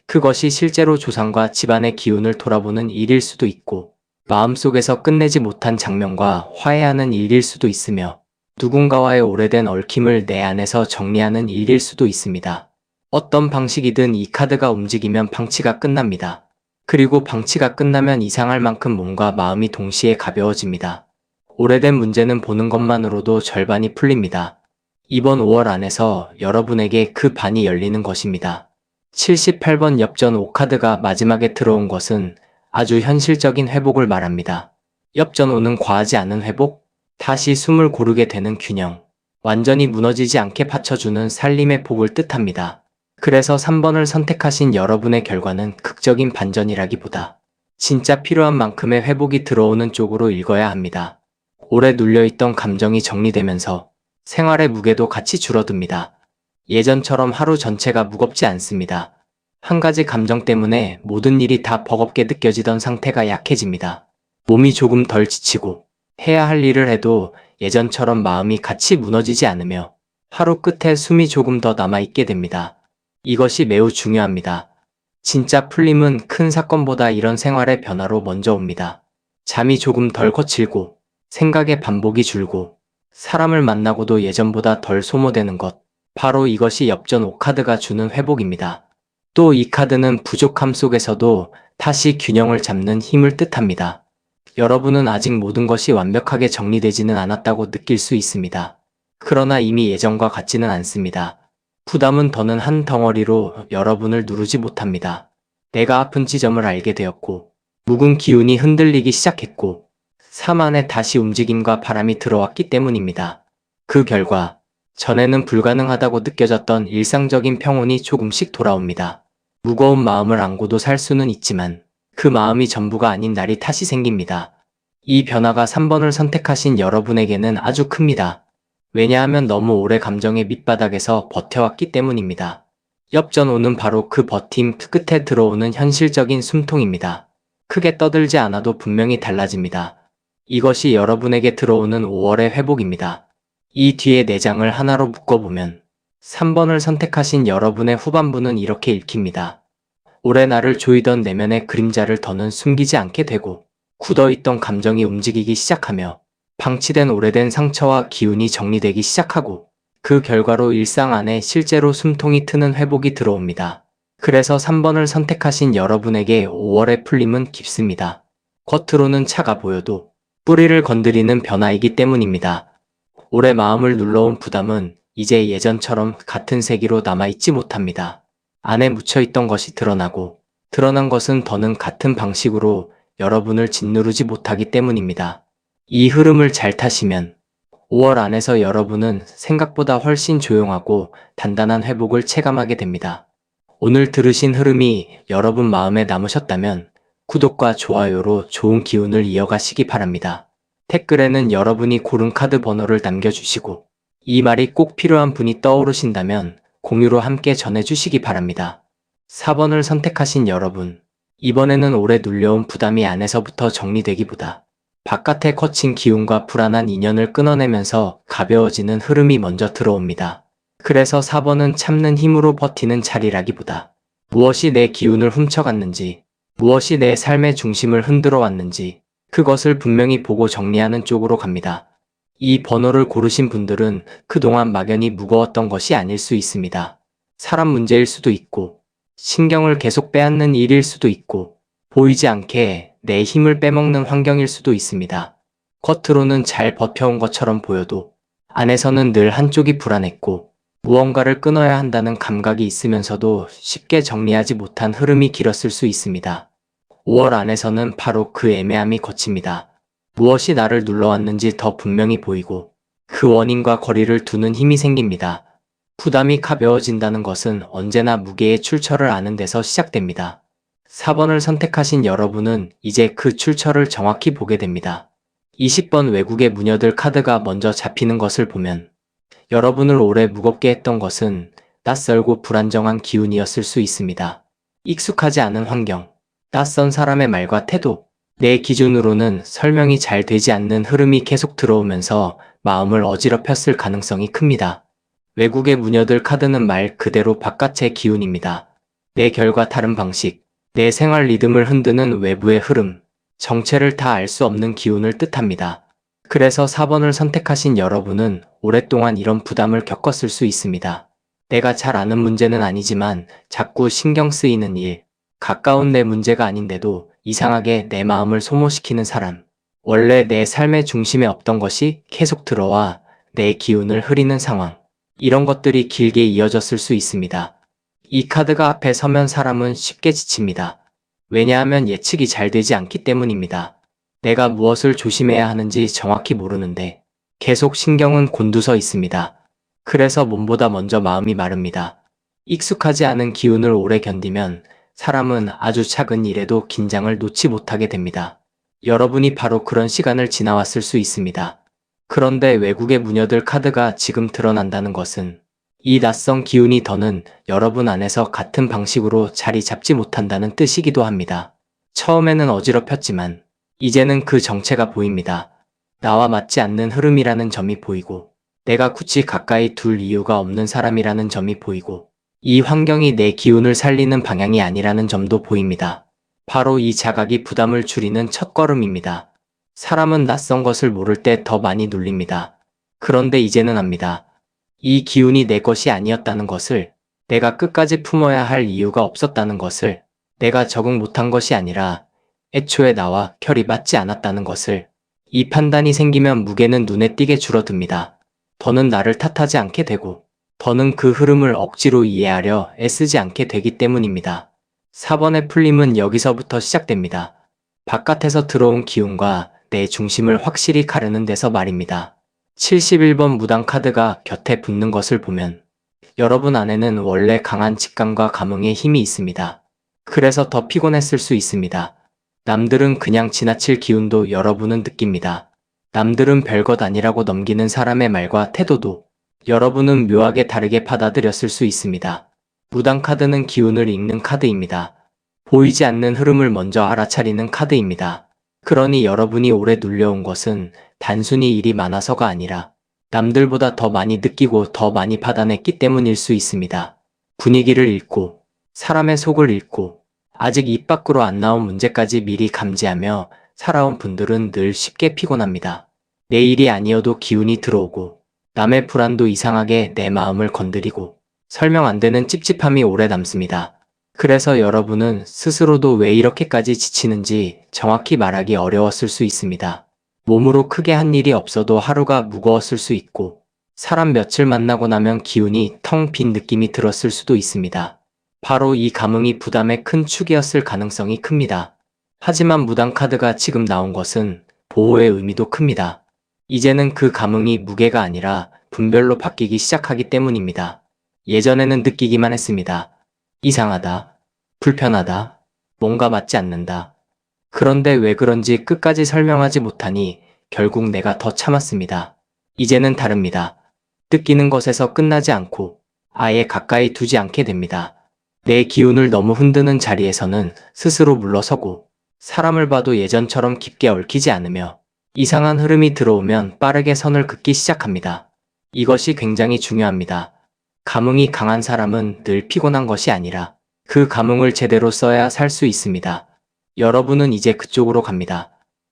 그것이 실제로 조상과 집안의 기운을 돌아보는 일일 수도 있고, 마음속에서 끝내지 못한 장면과 화해하는 일일 수도 있으며, 누군가와의 오래된 얽힘을 내 안에서 정리하는 일일 수도 있습니다. 어떤 방식이든 이 카드가 움직이면 방치가 끝납니다. 그리고 방치가 끝나면 이상할 만큼 몸과 마음이 동시에 가벼워집니다. 오래된 문제는 보는 것만으로도 절반이 풀립니다. 이번 5월 안에서 여러분에게 그 반이 열리는 것입니다. 78번 엽전 5카드가 마지막에 들어온 것은 아주 현실적인 회복을 말합니다. 엽전 5는 과하지 않은 회복, 다시 숨을 고르게 되는 균형, 완전히 무너지지 않게 받쳐주는 살림의 복을 뜻합니다. 그래서 3번을 선택하신 여러분의 결과는 극적인 반전이라기보다 진짜 필요한 만큼의 회복이 들어오는 쪽으로 읽어야 합니다. 오래 눌려있던 감정이 정리되면서 생활의 무게도 같이 줄어듭니다. 예전처럼 하루 전체가 무겁지 않습니다. 한 가지 감정 때문에 모든 일이 다 버겁게 느껴지던 상태가 약해집니다. 몸이 조금 덜 지치고 해야 할 일을 해도 예전처럼 마음이 같이 무너지지 않으며 하루 끝에 숨이 조금 더 남아있게 됩니다. 이것이 매우 중요합니다. 진짜 풀림은 큰 사건보다 이런 생활의 변화로 먼저 옵니다. 잠이 조금 덜 거칠고 생각의 반복이 줄고 사람을 만나고도 예전보다 덜 소모되는 것, 바로 이것이 엽전 5카드가 주는 회복입니다. 또 이 카드는 부족함 속에서도 다시 균형을 잡는 힘을 뜻합니다. 여러분은 아직 모든 것이 완벽하게 정리되지는 않았다고 느낄 수 있습니다. 그러나 이미 예전과 같지는 않습니다. 부담은 더는 한 덩어리로 여러분을 누르지 못합니다. 내가 아픈 지점을 알게 되었고, 묵은 기운이 흔들리기 시작했고, 삶 안에 다시 움직임과 바람이 들어왔기 때문입니다. 그 결과 전에는 불가능하다고 느껴졌던 일상적인 평온이 조금씩 돌아옵니다. 무거운 마음을 안고도 살 수는 있지만 그 마음이 전부가 아닌 날이 다시 생깁니다. 이 변화가 3번을 선택하신 여러분에게는 아주 큽니다. 왜냐하면 너무 오래 감정의 밑바닥에서 버텨왔기 때문입니다. 엽전 5는 바로 그 버팀 끝에 들어오는 현실적인 숨통입니다. 크게 떠들지 않아도 분명히 달라집니다. 이것이 여러분에게 들어오는 5월의 회복입니다. 이 뒤에 4장을 하나로 묶어보면 3번을 선택하신 여러분의 후반부는 이렇게 읽힙니다. 오래 나를 조이던 내면의 그림자를 더는 숨기지 않게 되고 굳어있던 감정이 움직이기 시작하며 방치된 오래된 상처와 기운이 정리되기 시작하고 그 결과로 일상 안에 실제로 숨통이 트는 회복이 들어옵니다. 그래서 3번을 선택하신 여러분에게 5월의 풀림은 깊습니다. 겉으로는 차가 보여도 뿌리를 건드리는 변화이기 때문입니다. 오래 마음을 눌러온 부담은 이제 예전처럼 같은 세기로 남아있지 못합니다. 안에 묻혀있던 것이 드러나고 드러난 것은 더는 같은 방식으로 여러분을 짓누르지 못하기 때문입니다. 이 흐름을 잘 타시면 5월 안에서 여러분은 생각보다 훨씬 조용하고 단단한 회복을 체감하게 됩니다. 오늘 들으신 흐름이 여러분 마음에 남으셨다면 구독과 좋아요로 좋은 기운을 이어가시기 바랍니다. 댓글에는 여러분이 고른 카드 번호를 남겨주시고 이 말이 꼭 필요한 분이 떠오르신다면 공유로 함께 전해주시기 바랍니다. 4번을 선택하신 여러분, 이번에는 오래 눌려온 부담이 안에서부터 정리되기보다 바깥에 거친 기운과 불안한 인연을 끊어내면서 가벼워지는 흐름이 먼저 들어옵니다. 그래서 4번은 참는 힘으로 버티는 자리라기보다 무엇이 내 기운을 훔쳐갔는지, 무엇이 내 삶의 중심을 흔들어 왔는지 그것을 분명히 보고 정리하는 쪽으로 갑니다. 이 번호를 고르신 분들은 그동안 막연히 무거웠던 것이 아닐 수 있습니다. 사람 문제일 수도 있고, 신경을 계속 빼앗는 일일 수도 있고, 보이지 않게 내 힘을 빼먹는 환경일 수도 있습니다. 겉으로는 잘 버텨온 것처럼 보여도 안에서는 늘 한쪽이 불안했고 무언가를 끊어야 한다는 감각이 있으면서도 쉽게 정리하지 못한 흐름이 길었을 수 있습니다. 5월 안에서는 바로 그 애매함이 거칩니다. 무엇이 나를 눌러왔는지 더 분명히 보이고 그 원인과 거리를 두는 힘이 생깁니다. 부담이 가벼워진다는 것은 언제나 무게의 출처를 아는 데서 시작됩니다. 4번을 선택하신 여러분은 이제 그 출처를 정확히 보게 됩니다. 20번 외국의 무녀들 카드가 먼저 잡히는 것을 보면 여러분을 오래 무겁게 했던 것은 낯설고 불안정한 기운이었을 수 있습니다. 익숙하지 않은 환경, 낯선 사람의 말과 태도, 내 기준으로는 설명이 잘 되지 않는 흐름이 계속 들어오면서 마음을 어지럽혔을 가능성이 큽니다. 외국의 무녀들 카드는 말 그대로 바깥의 기운입니다. 내 결과 다른 방식, 내 생활 리듬을 흔드는 외부의 흐름, 정체를 다 알 수 없는 기운을 뜻합니다. 그래서 4번을 선택하신 여러분은 오랫동안 이런 부담을 겪었을 수 있습니다. 내가 잘 아는 문제는 아니지만 자꾸 신경 쓰이는 일, 가까운 내 문제가 아닌데도 이상하게 내 마음을 소모시키는 사람, 원래 내 삶의 중심에 없던 것이 계속 들어와 내 기운을 흐리는 상황, 이런 것들이 길게 이어졌을 수 있습니다. 이 카드가 앞에 서면 사람은 쉽게 지칩니다. 왜냐하면 예측이 잘 되지 않기 때문입니다. 내가 무엇을 조심해야 하는지 정확히 모르는데 계속 신경은 곤두서 있습니다. 그래서 몸보다 먼저 마음이 마릅니다. 익숙하지 않은 기운을 오래 견디면 사람은 아주 작은 일에도 긴장을 놓지 못하게 됩니다. 여러분이 바로 그런 시간을 지나왔을 수 있습니다. 그런데 외국의 무녀들 카드가 지금 드러난다는 것은 이 낯선 기운이 더는 여러분 안에서 같은 방식으로 자리 잡지 못한다는 뜻이기도 합니다. 처음에는 어지럽혔지만 이제는 그 정체가 보입니다. 나와 맞지 않는 흐름이라는 점이 보이고 내가 굳이 가까이 둘 이유가 없는 사람이라는 점이 보이고 이 환경이 내 기운을 살리는 방향이 아니라는 점도 보입니다. 바로 이 자각이 부담을 줄이는 첫걸음입니다. 사람은 낯선 것을 모를 때 더 많이 눌립니다. 그런데 이제는 압니다. 이 기운이 내 것이 아니었다는 것을, 내가 끝까지 품어야 할 이유가 없었다는 것을, 내가 적응 못한 것이 아니라 애초에 나와 결이 맞지 않았다는 것을. 이 판단이 생기면 무게는 눈에 띄게 줄어듭니다. 더는 나를 탓하지 않게 되고 더는 그 흐름을 억지로 이해하려 애쓰지 않게 되기 때문입니다. 4번의 풀림은 여기서부터 시작됩니다. 바깥에서 들어온 기운과 내 중심을 확실히 가르는 데서 말입니다. 71번 무당 카드가 곁에 붙는 것을 보면 여러분 안에는 원래 강한 직감과 감흥의 힘이 있습니다. 그래서 더 피곤했을 수 있습니다. 남들은 그냥 지나칠 기운도 여러분은 느낍니다. 남들은 별것 아니라고 넘기는 사람의 말과 태도도 여러분은 묘하게 다르게 받아들였을 수 있습니다. 무당 카드는 기운을 읽는 카드입니다. 보이지 않는 흐름을 먼저 알아차리는 카드입니다. 그러니 여러분이 오래 눌려온 것은 단순히 일이 많아서가 아니라 남들보다 더 많이 느끼고 더 많이 받아냈기 때문일 수 있습니다. 분위기를 읽고 사람의 속을 읽고 아직 입 밖으로 안 나온 문제까지 미리 감지하며 살아온 분들은 늘 쉽게 피곤합니다. 내 일이 아니어도 기운이 들어오고 남의 불안도 이상하게 내 마음을 건드리고 설명 안 되는 찝찝함이 오래 남습니다. 그래서 여러분은 스스로도 왜 이렇게까지 지치는지 정확히 말하기 어려웠을 수 있습니다. 몸으로 크게 한 일이 없어도 하루가 무거웠을 수 있고 사람 며칠 만나고 나면 기운이 텅 빈 느낌이 들었을 수도 있습니다. 바로 이 감흥이 부담의 큰 축이었을 가능성이 큽니다. 하지만 무당 카드가 지금 나온 것은 보호의 의미도 큽니다. 이제는 그 감흥이 무게가 아니라 분별로 바뀌기 시작하기 때문입니다. 예전에는 느끼기만 했습니다. 이상하다, 불편하다, 뭔가 맞지 않는다. 그런데 왜 그런지 끝까지 설명하지 못하니 결국 내가 더 참았습니다. 이제는 다릅니다. 느끼는 것에서 끝나지 않고 아예 가까이 두지 않게 됩니다. 내 기운을 너무 흔드는 자리에서는 스스로 물러서고, 사람을 봐도 예전처럼 깊게 얽히지 않으며 이상한 흐름이 들어오면 빠르게 선을 긋기 시작합니다. 이것이 굉장히 중요합니다. 감흥이 강한 사람은 늘 피곤한 것이 아니라 그 감흥을 제대로 써야 살 수 있습니다. 여러분은 이제 그쪽으로 갑니다.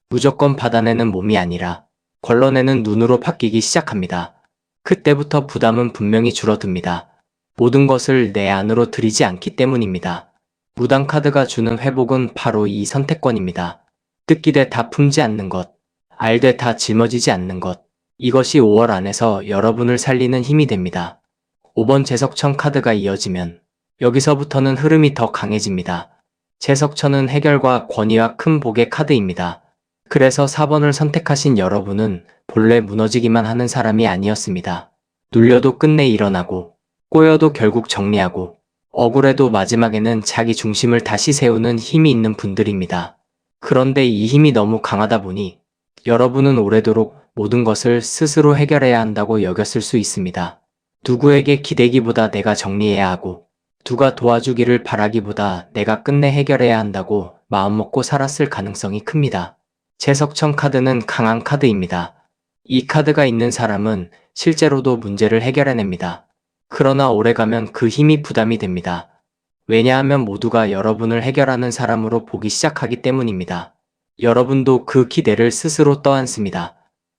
무조건 받아내는 몸이 아니라 걸러내는 눈으로 바뀌기 시작합니다. 그때부터 부담은 분명히 줄어듭니다. 모든 것을 내 안으로 들이지 않기 때문입니다. 무당 카드가 주는 회복은 바로 이 선택권입니다. 뜯기되 다 품지 않는 것, 알되 다 짊어지지 않는 것. 이것이 5월 안에서 여러분을 살리는 힘이 됩니다. 5번 제석천 카드가 이어지면 여기서부터는 흐름이 더 강해집니다. 제석천은 해결과 권위와 큰 복의 카드입니다. 그래서 4번을 선택하신 여러분은 본래 무너지기만 하는 사람이 아니었습니다. 눌려도 끝내 일어나고, 꼬여도 결국 정리하고, 억울해도 마지막에는 자기 중심을 다시 세우는 힘이 있는 분들입니다. 그런데 이 힘이 너무 강하다 보니 여러분은 오래도록 모든 것을 스스로 해결해야 한다고 여겼을 수 있습니다. 누구에게 기대기보다 내가 정리해야 하고, 누가 도와주기를 바라기보다 내가 끝내 해결해야 한다고 마음먹고 살았을 가능성이 큽니다. 제석천 카드는 강한 카드입니다. 이 카드가 있는 사람은 실제로도 문제를 해결해냅니다. 그러나 오래가면 그 힘이 부담이 됩니다. 왜냐하면 모두가 여러분을 해결하는 사람으로 보기 시작하기 때문입니다. 여러분도 그 기대를 스스로 떠안습니다.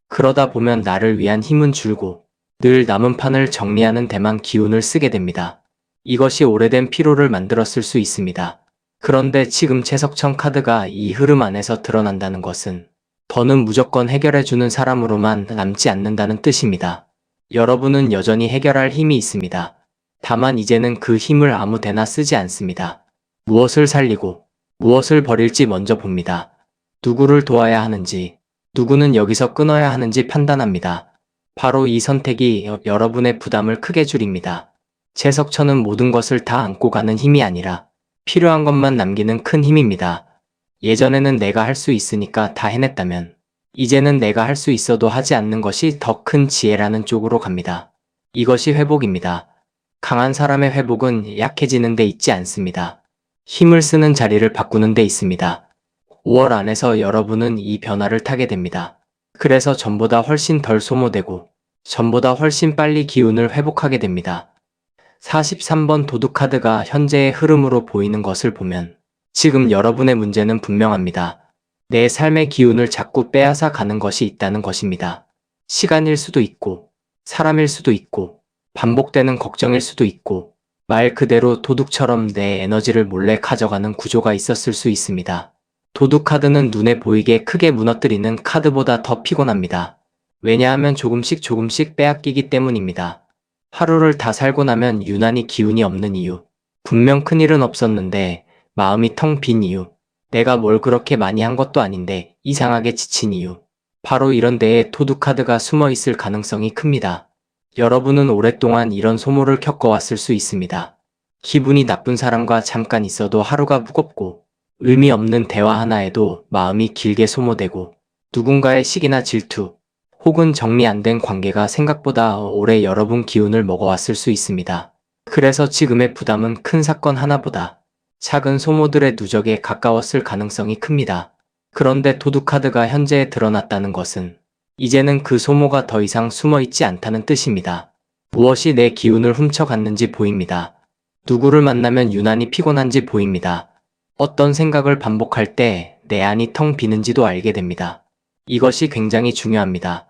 그러다 보면 나를 위한 힘은 줄고 늘 남은 판을 정리하는 데만 기운을 쓰게 됩니다. 이것이 오래된 피로를 만들었을 수 있습니다. 그런데 지금 채석천 카드가 이 흐름 안에서 드러난다는 것은 더는 무조건 해결해주는 사람으로만 남지 않는다는 뜻입니다. 여러분은 여전히 해결할 힘이 있습니다. 다만 이제는 그 힘을 아무 데나 쓰지 않습니다. 무엇을 살리고 무엇을 버릴지 먼저 봅니다. 누구를 도와야 하는지, 누구는 여기서 끊어야 하는지 판단합니다. 바로 이 선택이 여러분의 부담을 크게 줄입니다. 채석천은 모든 것을 다 안고 가는 힘이 아니라 필요한 것만 남기는 큰 힘입니다. 예전에는 내가 할 수 있으니까 다 해냈다면 이제는 내가 할 수 있어도 하지 않는 것이 더 큰 지혜라는 쪽으로 갑니다. 이것이 회복입니다. 강한 사람의 회복은 약해지는 데 있지 않습니다. 힘을 쓰는 자리를 바꾸는 데 있습니다. 5월 안에서 여러분은 이 변화를 타게 됩니다. 그래서 전보다 훨씬 덜 소모되고 전보다 훨씬 빨리 기운을 회복하게 됩니다. 43번 도둑카드가 현재의 흐름으로 보이는 것을 보면 지금 여러분의 문제는 분명합니다. 내 삶의 기운을 자꾸 빼앗아 가는 것이 있다는 것입니다. 시간일 수도 있고, 사람일 수도 있고, 반복되는 걱정일 수도 있고, 말 그대로 도둑처럼 내 에너지를 몰래 가져가는 구조가 있었을 수 있습니다. 도둑카드는 눈에 보이게 크게 무너뜨리는 카드보다 더 피곤합니다. 왜냐하면 조금씩 빼앗기기 때문입니다. 하루를 다 살고 나면 유난히 기운이 없는 이유, 분명 큰일은 없었는데 마음이 텅 빈 이유, 내가 뭘 그렇게 많이 한 것도 아닌데 이상하게 지친 이유, 바로 이런 데에 도둑카드가 숨어 있을 가능성이 큽니다. 여러분은 오랫동안 이런 소모를 겪어왔을 수 있습니다. 기분이 나쁜 사람과 잠깐 있어도 하루가 무겁고, 의미 없는 대화 하나에도 마음이 길게 소모되고, 누군가의 시기나 질투, 혹은 정리 안 된 관계가 생각보다 오래 여러분 기운을 먹어왔을 수 있습니다. 그래서 지금의 부담은 큰 사건 하나보다 작은 소모들의 누적에 가까웠을 가능성이 큽니다. 그런데 도둑카드가 현재에 드러났다는 것은 이제는 그 소모가 더 이상 숨어있지 않다는 뜻입니다. 무엇이 내 기운을 훔쳐갔는지 보입니다. 누구를 만나면 유난히 피곤한지 보입니다. 어떤 생각을 반복할 때 내 안이 텅 비는지도 알게 됩니다. 이것이 굉장히 중요합니다.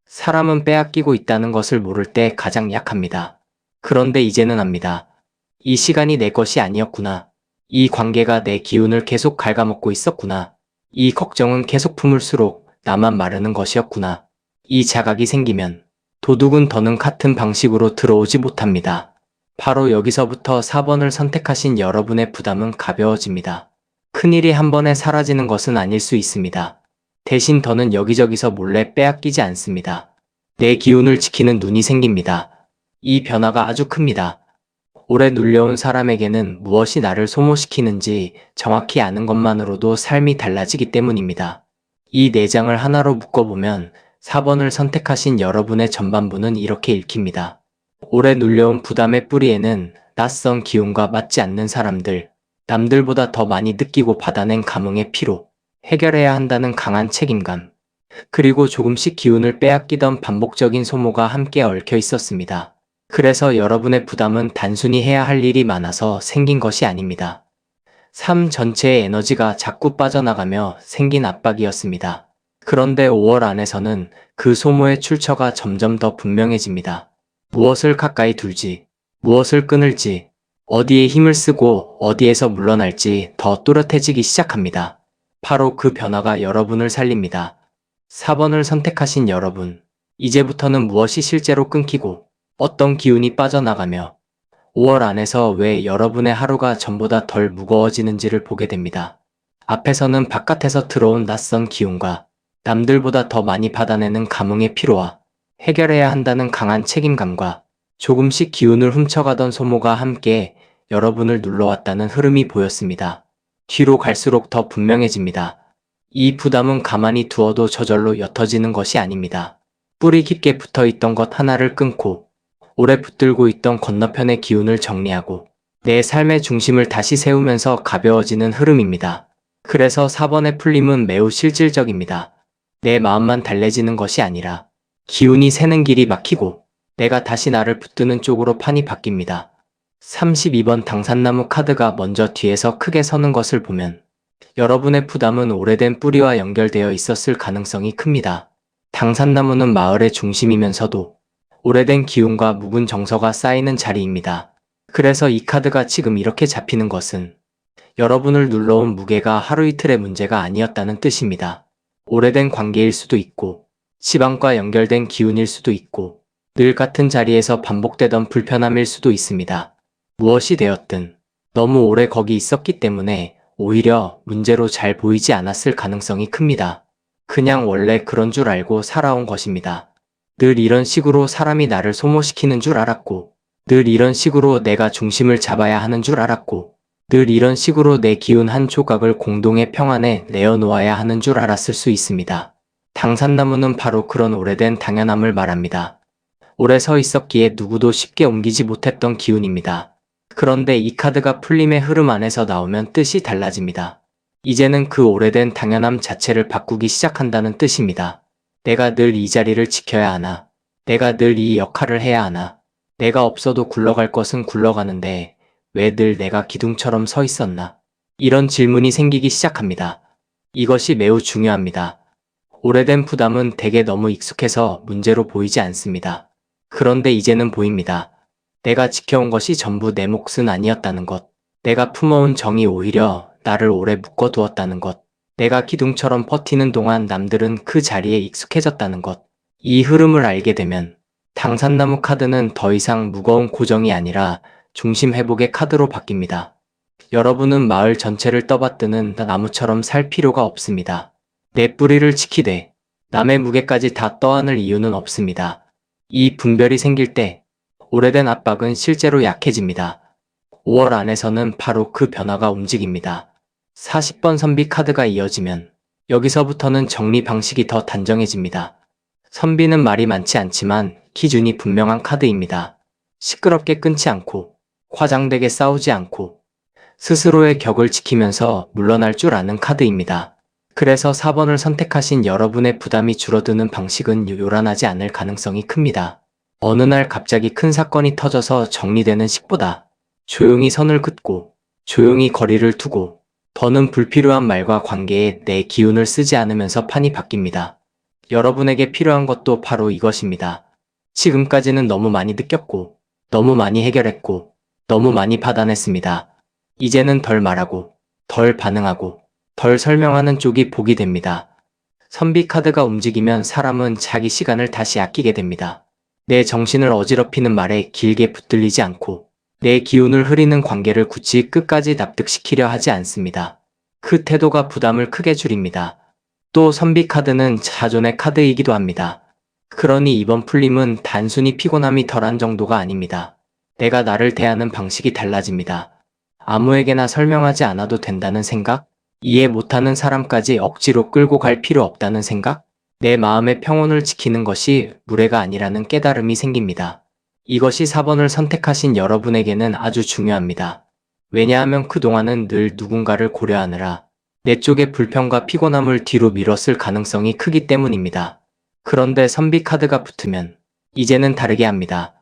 사람은 빼앗기고 있다는 것을 모를 때 가장 약합니다. 그런데 이제는 압니다. 이 시간이 내 것이 아니었구나. 이 관계가 내 기운을 계속 갉아먹고 있었구나. 이 걱정은 계속 품을수록 나만 마르는 것이었구나. 이 자각이 생기면 도둑은 더는 같은 방식으로 들어오지 못합니다. 바로 여기서부터 4번을 선택하신 여러분의 부담은 가벼워집니다. 큰일이 한 번에 사라지는 것은 아닐 수 있습니다. 대신 더는 여기저기서 몰래 빼앗기지 않습니다. 내 기운을 지키는 눈이 생깁니다. 이 변화가 아주 큽니다. 오래 눌려온 사람에게는 무엇이 나를 소모시키는지 정확히 아는 것만으로도 삶이 달라지기 때문입니다. 이 4장을 하나로 묶어보면 4번을 선택하신 여러분의 전반부는 이렇게 읽힙니다. 오래 눌려온 부담의 뿌리에는 낯선 기운과 맞지 않는 사람들, 남들보다 더 많이 느끼고 받아낸 감흥의 피로, 해결해야 한다는 강한 책임감, 그리고 조금씩 기운을 빼앗기던 반복적인 소모가 함께 얽혀 있었습니다. 그래서 여러분의 부담은 단순히 해야 할 일이 많아서 생긴 것이 아닙니다. 삶 전체의 에너지가 자꾸 빠져나가며 생긴 압박이었습니다. 그런데 5월 안에서는 그 소모의 출처가 점점 더 분명해집니다. 무엇을 가까이 둘지, 무엇을 끊을지, 어디에 힘을 쓰고 어디에서 물러날지 더 또렷해지기 시작합니다. 바로 그 변화가 여러분을 살립니다. 4번을 선택하신 여러분, 이제부터는 무엇이 실제로 끊기고 어떤 기운이 빠져나가며 5월 안에서 왜 여러분의 하루가 전보다 덜 무거워지는지를 보게 됩니다. 앞에서는 바깥에서 들어온 낯선 기운과 남들보다 더 많이 받아내는 감흥의 피로와 해결해야 한다는 강한 책임감과 조금씩 기운을 훔쳐가던 소모가 함께 여러분을 눌러왔다는 흐름이 보였습니다. 뒤로 갈수록 더 분명해집니다. 이 부담은 가만히 두어도 저절로 옅어지는 것이 아닙니다. 뿌리 깊게 붙어있던 것 하나를 끊고 오래 붙들고 있던 건너편의 기운을 정리하고 내 삶의 중심을 다시 세우면서 가벼워지는 흐름입니다. 그래서 4번의 풀림은 매우 실질적입니다. 내 마음만 달래지는 것이 아니라 기운이 새는 길이 막히고 내가 다시 나를 붙드는 쪽으로 판이 바뀝니다. 32번 당산나무 카드가 먼저 뒤에서 크게 서는 것을 보면 여러분의 부담은 오래된 뿌리와 연결되어 있었을 가능성이 큽니다. 당산나무는 마을의 중심이면서도 오래된 기운과 묵은 정서가 쌓이는 자리입니다. 그래서 이 카드가 지금 이렇게 잡히는 것은 여러분을 눌러온 무게가 하루 이틀의 문제가 아니었다는 뜻입니다. 오래된 관계일 수도 있고 지방과 연결된 기운일 수도 있고 늘 같은 자리에서 반복되던 불편함일 수도 있습니다. 무엇이 되었든 너무 오래 거기 있었기 때문에 오히려 문제로 잘 보이지 않았을 가능성이 큽니다. 그냥 원래 그런 줄 알고 살아온 것입니다. 늘 이런 식으로 사람이 나를 소모시키는 줄 알았고, 늘 이런 식으로 내가 중심을 잡아야 하는 줄 알았고, 늘 이런 식으로 내 기운 한 조각을 공동의 평안에 내어놓아야 하는 줄 알았을 수 있습니다. 당산나무는 바로 그런 오래된 당연함을 말합니다. 오래 서 있었기에 누구도 쉽게 옮기지 못했던 기운입니다. 그런데 이 카드가 풀림의 흐름 안에서 나오면 뜻이 달라집니다. 이제는 그 오래된 당연함 자체를 바꾸기 시작한다는 뜻입니다. 내가 늘 이 자리를 지켜야 하나? 내가 늘 이 역할을 해야 하나? 내가 없어도 굴러갈 것은 굴러가는데 왜 늘 내가 기둥처럼 서 있었나? 이런 질문이 생기기 시작합니다. 이것이 매우 중요합니다. 오래된 부담은 대개 너무 익숙해서 문제로 보이지 않습니다. 그런데 이제는 보입니다. 내가 지켜온 것이 전부 내 몫은 아니었다는 것. 내가 품어온 정이 오히려 나를 오래 묶어두었다는 것. 내가 기둥처럼 버티는 동안 남들은 그 자리에 익숙해졌다는 것. 이 흐름을 알게 되면 당산나무 카드는 더 이상 무거운 고정이 아니라 중심 회복의 카드로 바뀝니다. 여러분은 마을 전체를 떠받드는 나무처럼 살 필요가 없습니다. 내 뿌리를 지키되 남의 무게까지 다 떠안을 이유는 없습니다. 이 분별이 생길 때 오래된 압박은 실제로 약해집니다. 5월 안에서는 바로 그 변화가 움직입니다. 40번 선비 카드가 이어지면 여기서부터는 정리 방식이 더 단정해집니다. 선비는 말이 많지 않지만 기준이 분명한 카드입니다. 시끄럽게 끊지 않고 과장되게 싸우지 않고 스스로의 격을 지키면서 물러날 줄 아는 카드입니다. 그래서 4번을 선택하신 여러분의 부담이 줄어드는 방식은 요란하지 않을 가능성이 큽니다. 어느 날 갑자기 큰 사건이 터져서 정리되는 식보다 조용히 선을 긋고 조용히 거리를 두고 더는 불필요한 말과 관계에 내 기운을 쓰지 않으면서 판이 바뀝니다. 여러분에게 필요한 것도 바로 이것입니다. 지금까지는 너무 많이 느꼈고 너무 많이 해결했고 너무 많이 받아냈습니다. 이제는 덜 말하고 덜 반응하고 덜 설명하는 쪽이 복이 됩니다. 선비 카드가 움직이면 사람은 자기 시간을 다시 아끼게 됩니다. 내 정신을 어지럽히는 말에 길게 붙들리지 않고 내 기운을 흐리는 관계를 굳이 끝까지 납득시키려 하지 않습니다. 그 태도가 부담을 크게 줄입니다. 또 선비 카드는 자존의 카드이기도 합니다. 그러니 이번 풀림은 단순히 피곤함이 덜한 정도가 아닙니다. 내가 나를 대하는 방식이 달라집니다. 아무에게나 설명하지 않아도 된다는 생각? 이해 못하는 사람까지 억지로 끌고 갈 필요 없다는 생각? 내 마음의 평온을 지키는 것이 무례가 아니라는 깨달음이 생깁니다. 이것이 4번을 선택하신 여러분에게는 아주 중요합니다. 왜냐하면 그동안은 늘 누군가를 고려하느라 내 쪽의 불평과 피곤함을 뒤로 미뤘을 가능성이 크기 때문입니다. 그런데 선비 카드가 붙으면 이제는 다르게 합니다.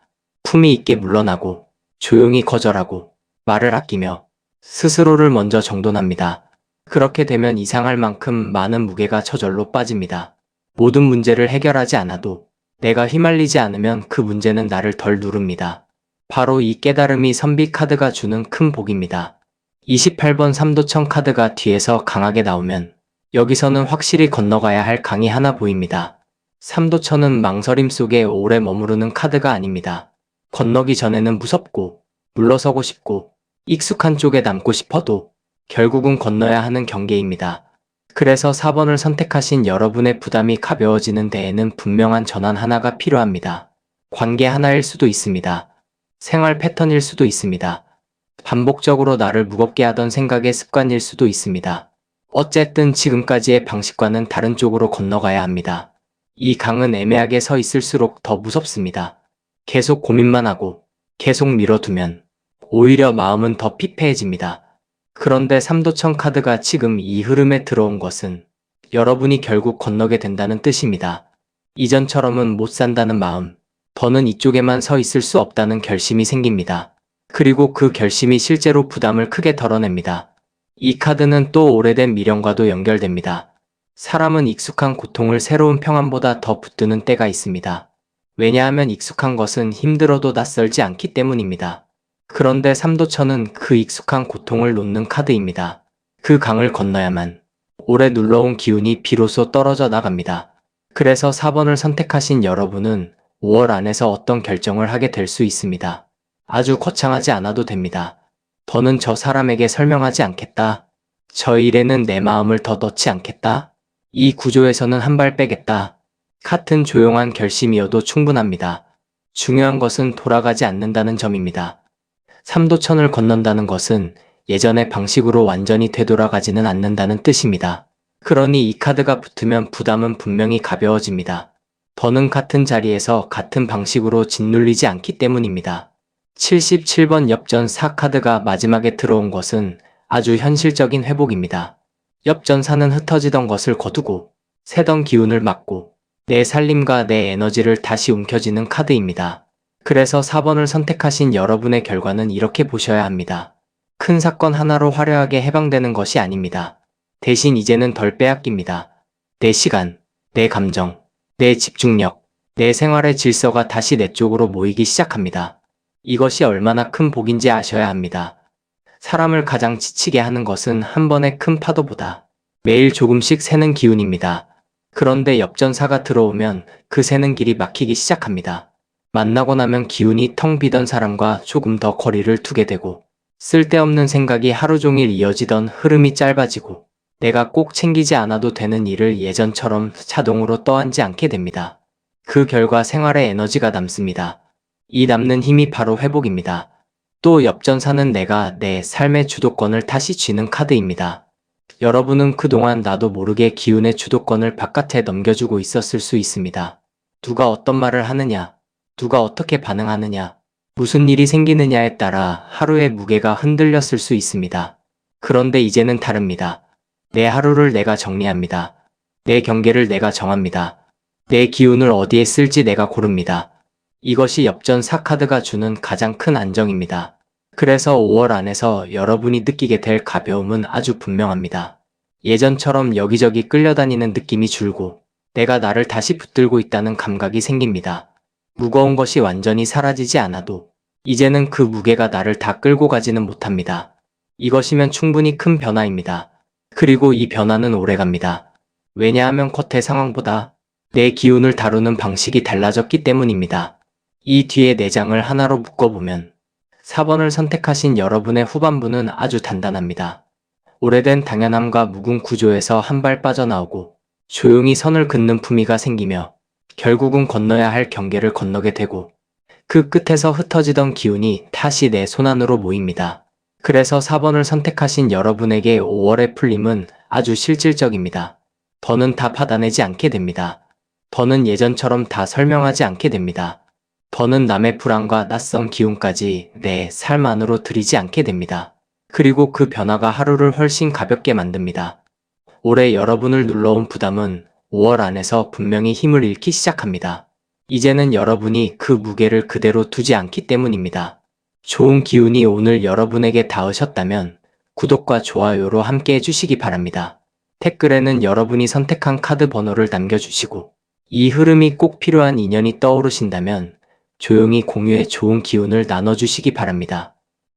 품위 있게 물러나고 조용히 거절하고 말을 아끼며 스스로를 먼저 정돈합니다. 그렇게 되면 이상할 만큼 많은 무게가 저절로 빠집니다. 모든 문제를 해결하지 않아도 내가 휘말리지 않으면 그 문제는 나를 덜 누릅니다. 바로 이 깨달음이 선비 카드가 주는 큰 복입니다. 28번 삼도천 카드가 뒤에서 강하게 나오면 여기서는 확실히 건너가야 할 강이 하나 보입니다. 삼도천은 망설임 속에 오래 머무르는 카드가 아닙니다. 건너기 전에는 무섭고 물러서고 싶고 익숙한 쪽에 남고 싶어도 결국은 건너야 하는 경계입니다. 그래서 4번을 선택하신 여러분의 부담이 가벼워지는 데에는 분명한 전환 하나가 필요합니다. 관계 하나일 수도 있습니다. 생활 패턴일 수도 있습니다. 반복적으로 나를 무겁게 하던 생각의 습관일 수도 있습니다. 어쨌든 지금까지의 방식과는 다른 쪽으로 건너가야 합니다. 이 강은 애매하게 서 있을수록 더 무섭습니다. 계속 고민만 하고 계속 미뤄두면 오히려 마음은 더 피폐해집니다. 그런데 삼도천 카드가 지금 이 흐름에 들어온 것은 여러분이 결국 건너게 된다는 뜻입니다. 이전처럼은 못 산다는 마음, 더는 이쪽에만 서 있을 수 없다는 결심이 생깁니다. 그리고 그 결심이 실제로 부담을 크게 덜어냅니다. 이 카드는 또 오래된 미련과도 연결됩니다. 사람은 익숙한 고통을 새로운 평안보다 더 붙드는 때가 있습니다. 왜냐하면 익숙한 것은 힘들어도 낯설지 않기 때문입니다. 그런데 삼도천은 그 익숙한 고통을 놓는 카드입니다. 그 강을 건너야만 오래 눌러온 기운이 비로소 떨어져 나갑니다. 그래서 4번을 선택하신 여러분은 5월 안에서 어떤 결정을 하게 될 수 있습니다. 아주 거창하지 않아도 됩니다. 더는 저 사람에게 설명하지 않겠다. 저 일에는 내 마음을 더 넣지 않겠다. 이 구조에서는 한 발 빼겠다. 같은 조용한 결심이어도 충분합니다. 중요한 것은 돌아가지 않는다는 점입니다. 삼도천을 건넌다는 것은 예전의 방식으로 완전히 되돌아가지는 않는다는 뜻입니다. 그러니 이 카드가 붙으면 부담은 분명히 가벼워집니다. 더는 같은 자리에서 같은 방식으로 짓눌리지 않기 때문입니다. 77번 엽전 4카드가 마지막에 들어온 것은 아주 현실적인 회복입니다. 엽전 4는 흩어지던 것을 거두고 새던 기운을 막고 내 살림과 내 에너지를 다시 움켜쥐는 카드입니다. 그래서 4번을 선택하신 여러분의 결과는 이렇게 보셔야 합니다. 큰 사건 하나로 화려하게 해방되는 것이 아닙니다. 대신 이제는 덜 빼앗깁니다. 내 시간, 내 감정, 내 집중력, 내 생활의 질서가 다시 내 쪽으로 모이기 시작합니다. 이것이 얼마나 큰 복인지 아셔야 합니다. 사람을 가장 지치게 하는 것은 한 번의 큰 파도보다 매일 조금씩 새는 기운입니다. 그런데 엽전사가 들어오면 그 새는 길이 막히기 시작합니다. 만나고 나면 기운이 텅 비던 사람과 조금 더 거리를 두게 되고 쓸데없는 생각이 하루 종일 이어지던 흐름이 짧아지고 내가 꼭 챙기지 않아도 되는 일을 예전처럼 자동으로 떠안지 않게 됩니다. 그 결과 생활에 에너지가 남습니다. 이 남는 힘이 바로 회복입니다. 또 엽전사는 내가 내 삶의 주도권을 다시 쥐는 카드입니다. 여러분은 그동안 나도 모르게 기운의 주도권을 바깥에 넘겨주고 있었을 수 있습니다. 누가 어떤 말을 하느냐, 누가 어떻게 반응하느냐, 무슨 일이 생기느냐에 따라 하루의 무게가 흔들렸을 수 있습니다. 그런데 이제는 다릅니다. 내 하루를 내가 정리합니다. 내 경계를 내가 정합니다. 내 기운을 어디에 쓸지 내가 고릅니다. 이것이 엽전 4카드가 주는 가장 큰 안정입니다. 그래서 5월 안에서 여러분이 느끼게 될 가벼움은 아주 분명합니다. 예전처럼 여기저기 끌려다니는 느낌이 줄고 내가 나를 다시 붙들고 있다는 감각이 생깁니다. 무거운 것이 완전히 사라지지 않아도 이제는 그 무게가 나를 다 끌고 가지는 못합니다. 이것이면 충분히 큰 변화입니다. 그리고 이 변화는 오래갑니다. 왜냐하면 겉의 상황보다 내 기운을 다루는 방식이 달라졌기 때문입니다. 이 뒤에 내장을 하나로 묶어보면 4번을 선택하신 여러분의 후반부는 아주 단단합니다. 오래된 당연함과 묵은 구조에서 한 발 빠져나오고 조용히 선을 긋는 품위가 생기며 결국은 건너야 할 경계를 건너게 되고 그 끝에서 흩어지던 기운이 다시 내 손안으로 모입니다. 그래서 4번을 선택하신 여러분에게 5월의 풀림은 아주 실질적입니다. 더는 다 받아내지 않게 됩니다. 더는 예전처럼 다 설명하지 않게 됩니다. 더는 남의 불안과 낯선 기운까지 내 삶 안으로 들이지 않게 됩니다. 그리고 그 변화가 하루를 훨씬 가볍게 만듭니다. 올해 여러분을 눌러온 부담은 5월 안에서 분명히 힘을 잃기 시작합니다. 이제는 여러분이 그 무게를 그대로 두지 않기 때문입니다. 좋은 기운이 오늘 여러분에게 닿으셨다면 구독과 좋아요로 함께 해주시기 바랍니다. 댓글에는 여러분이 선택한 카드 번호를 남겨주시고 이 흐름이 꼭 필요한 인연이 떠오르신다면 조용히 공유해 좋은 기운을 나눠주시기 바랍니다.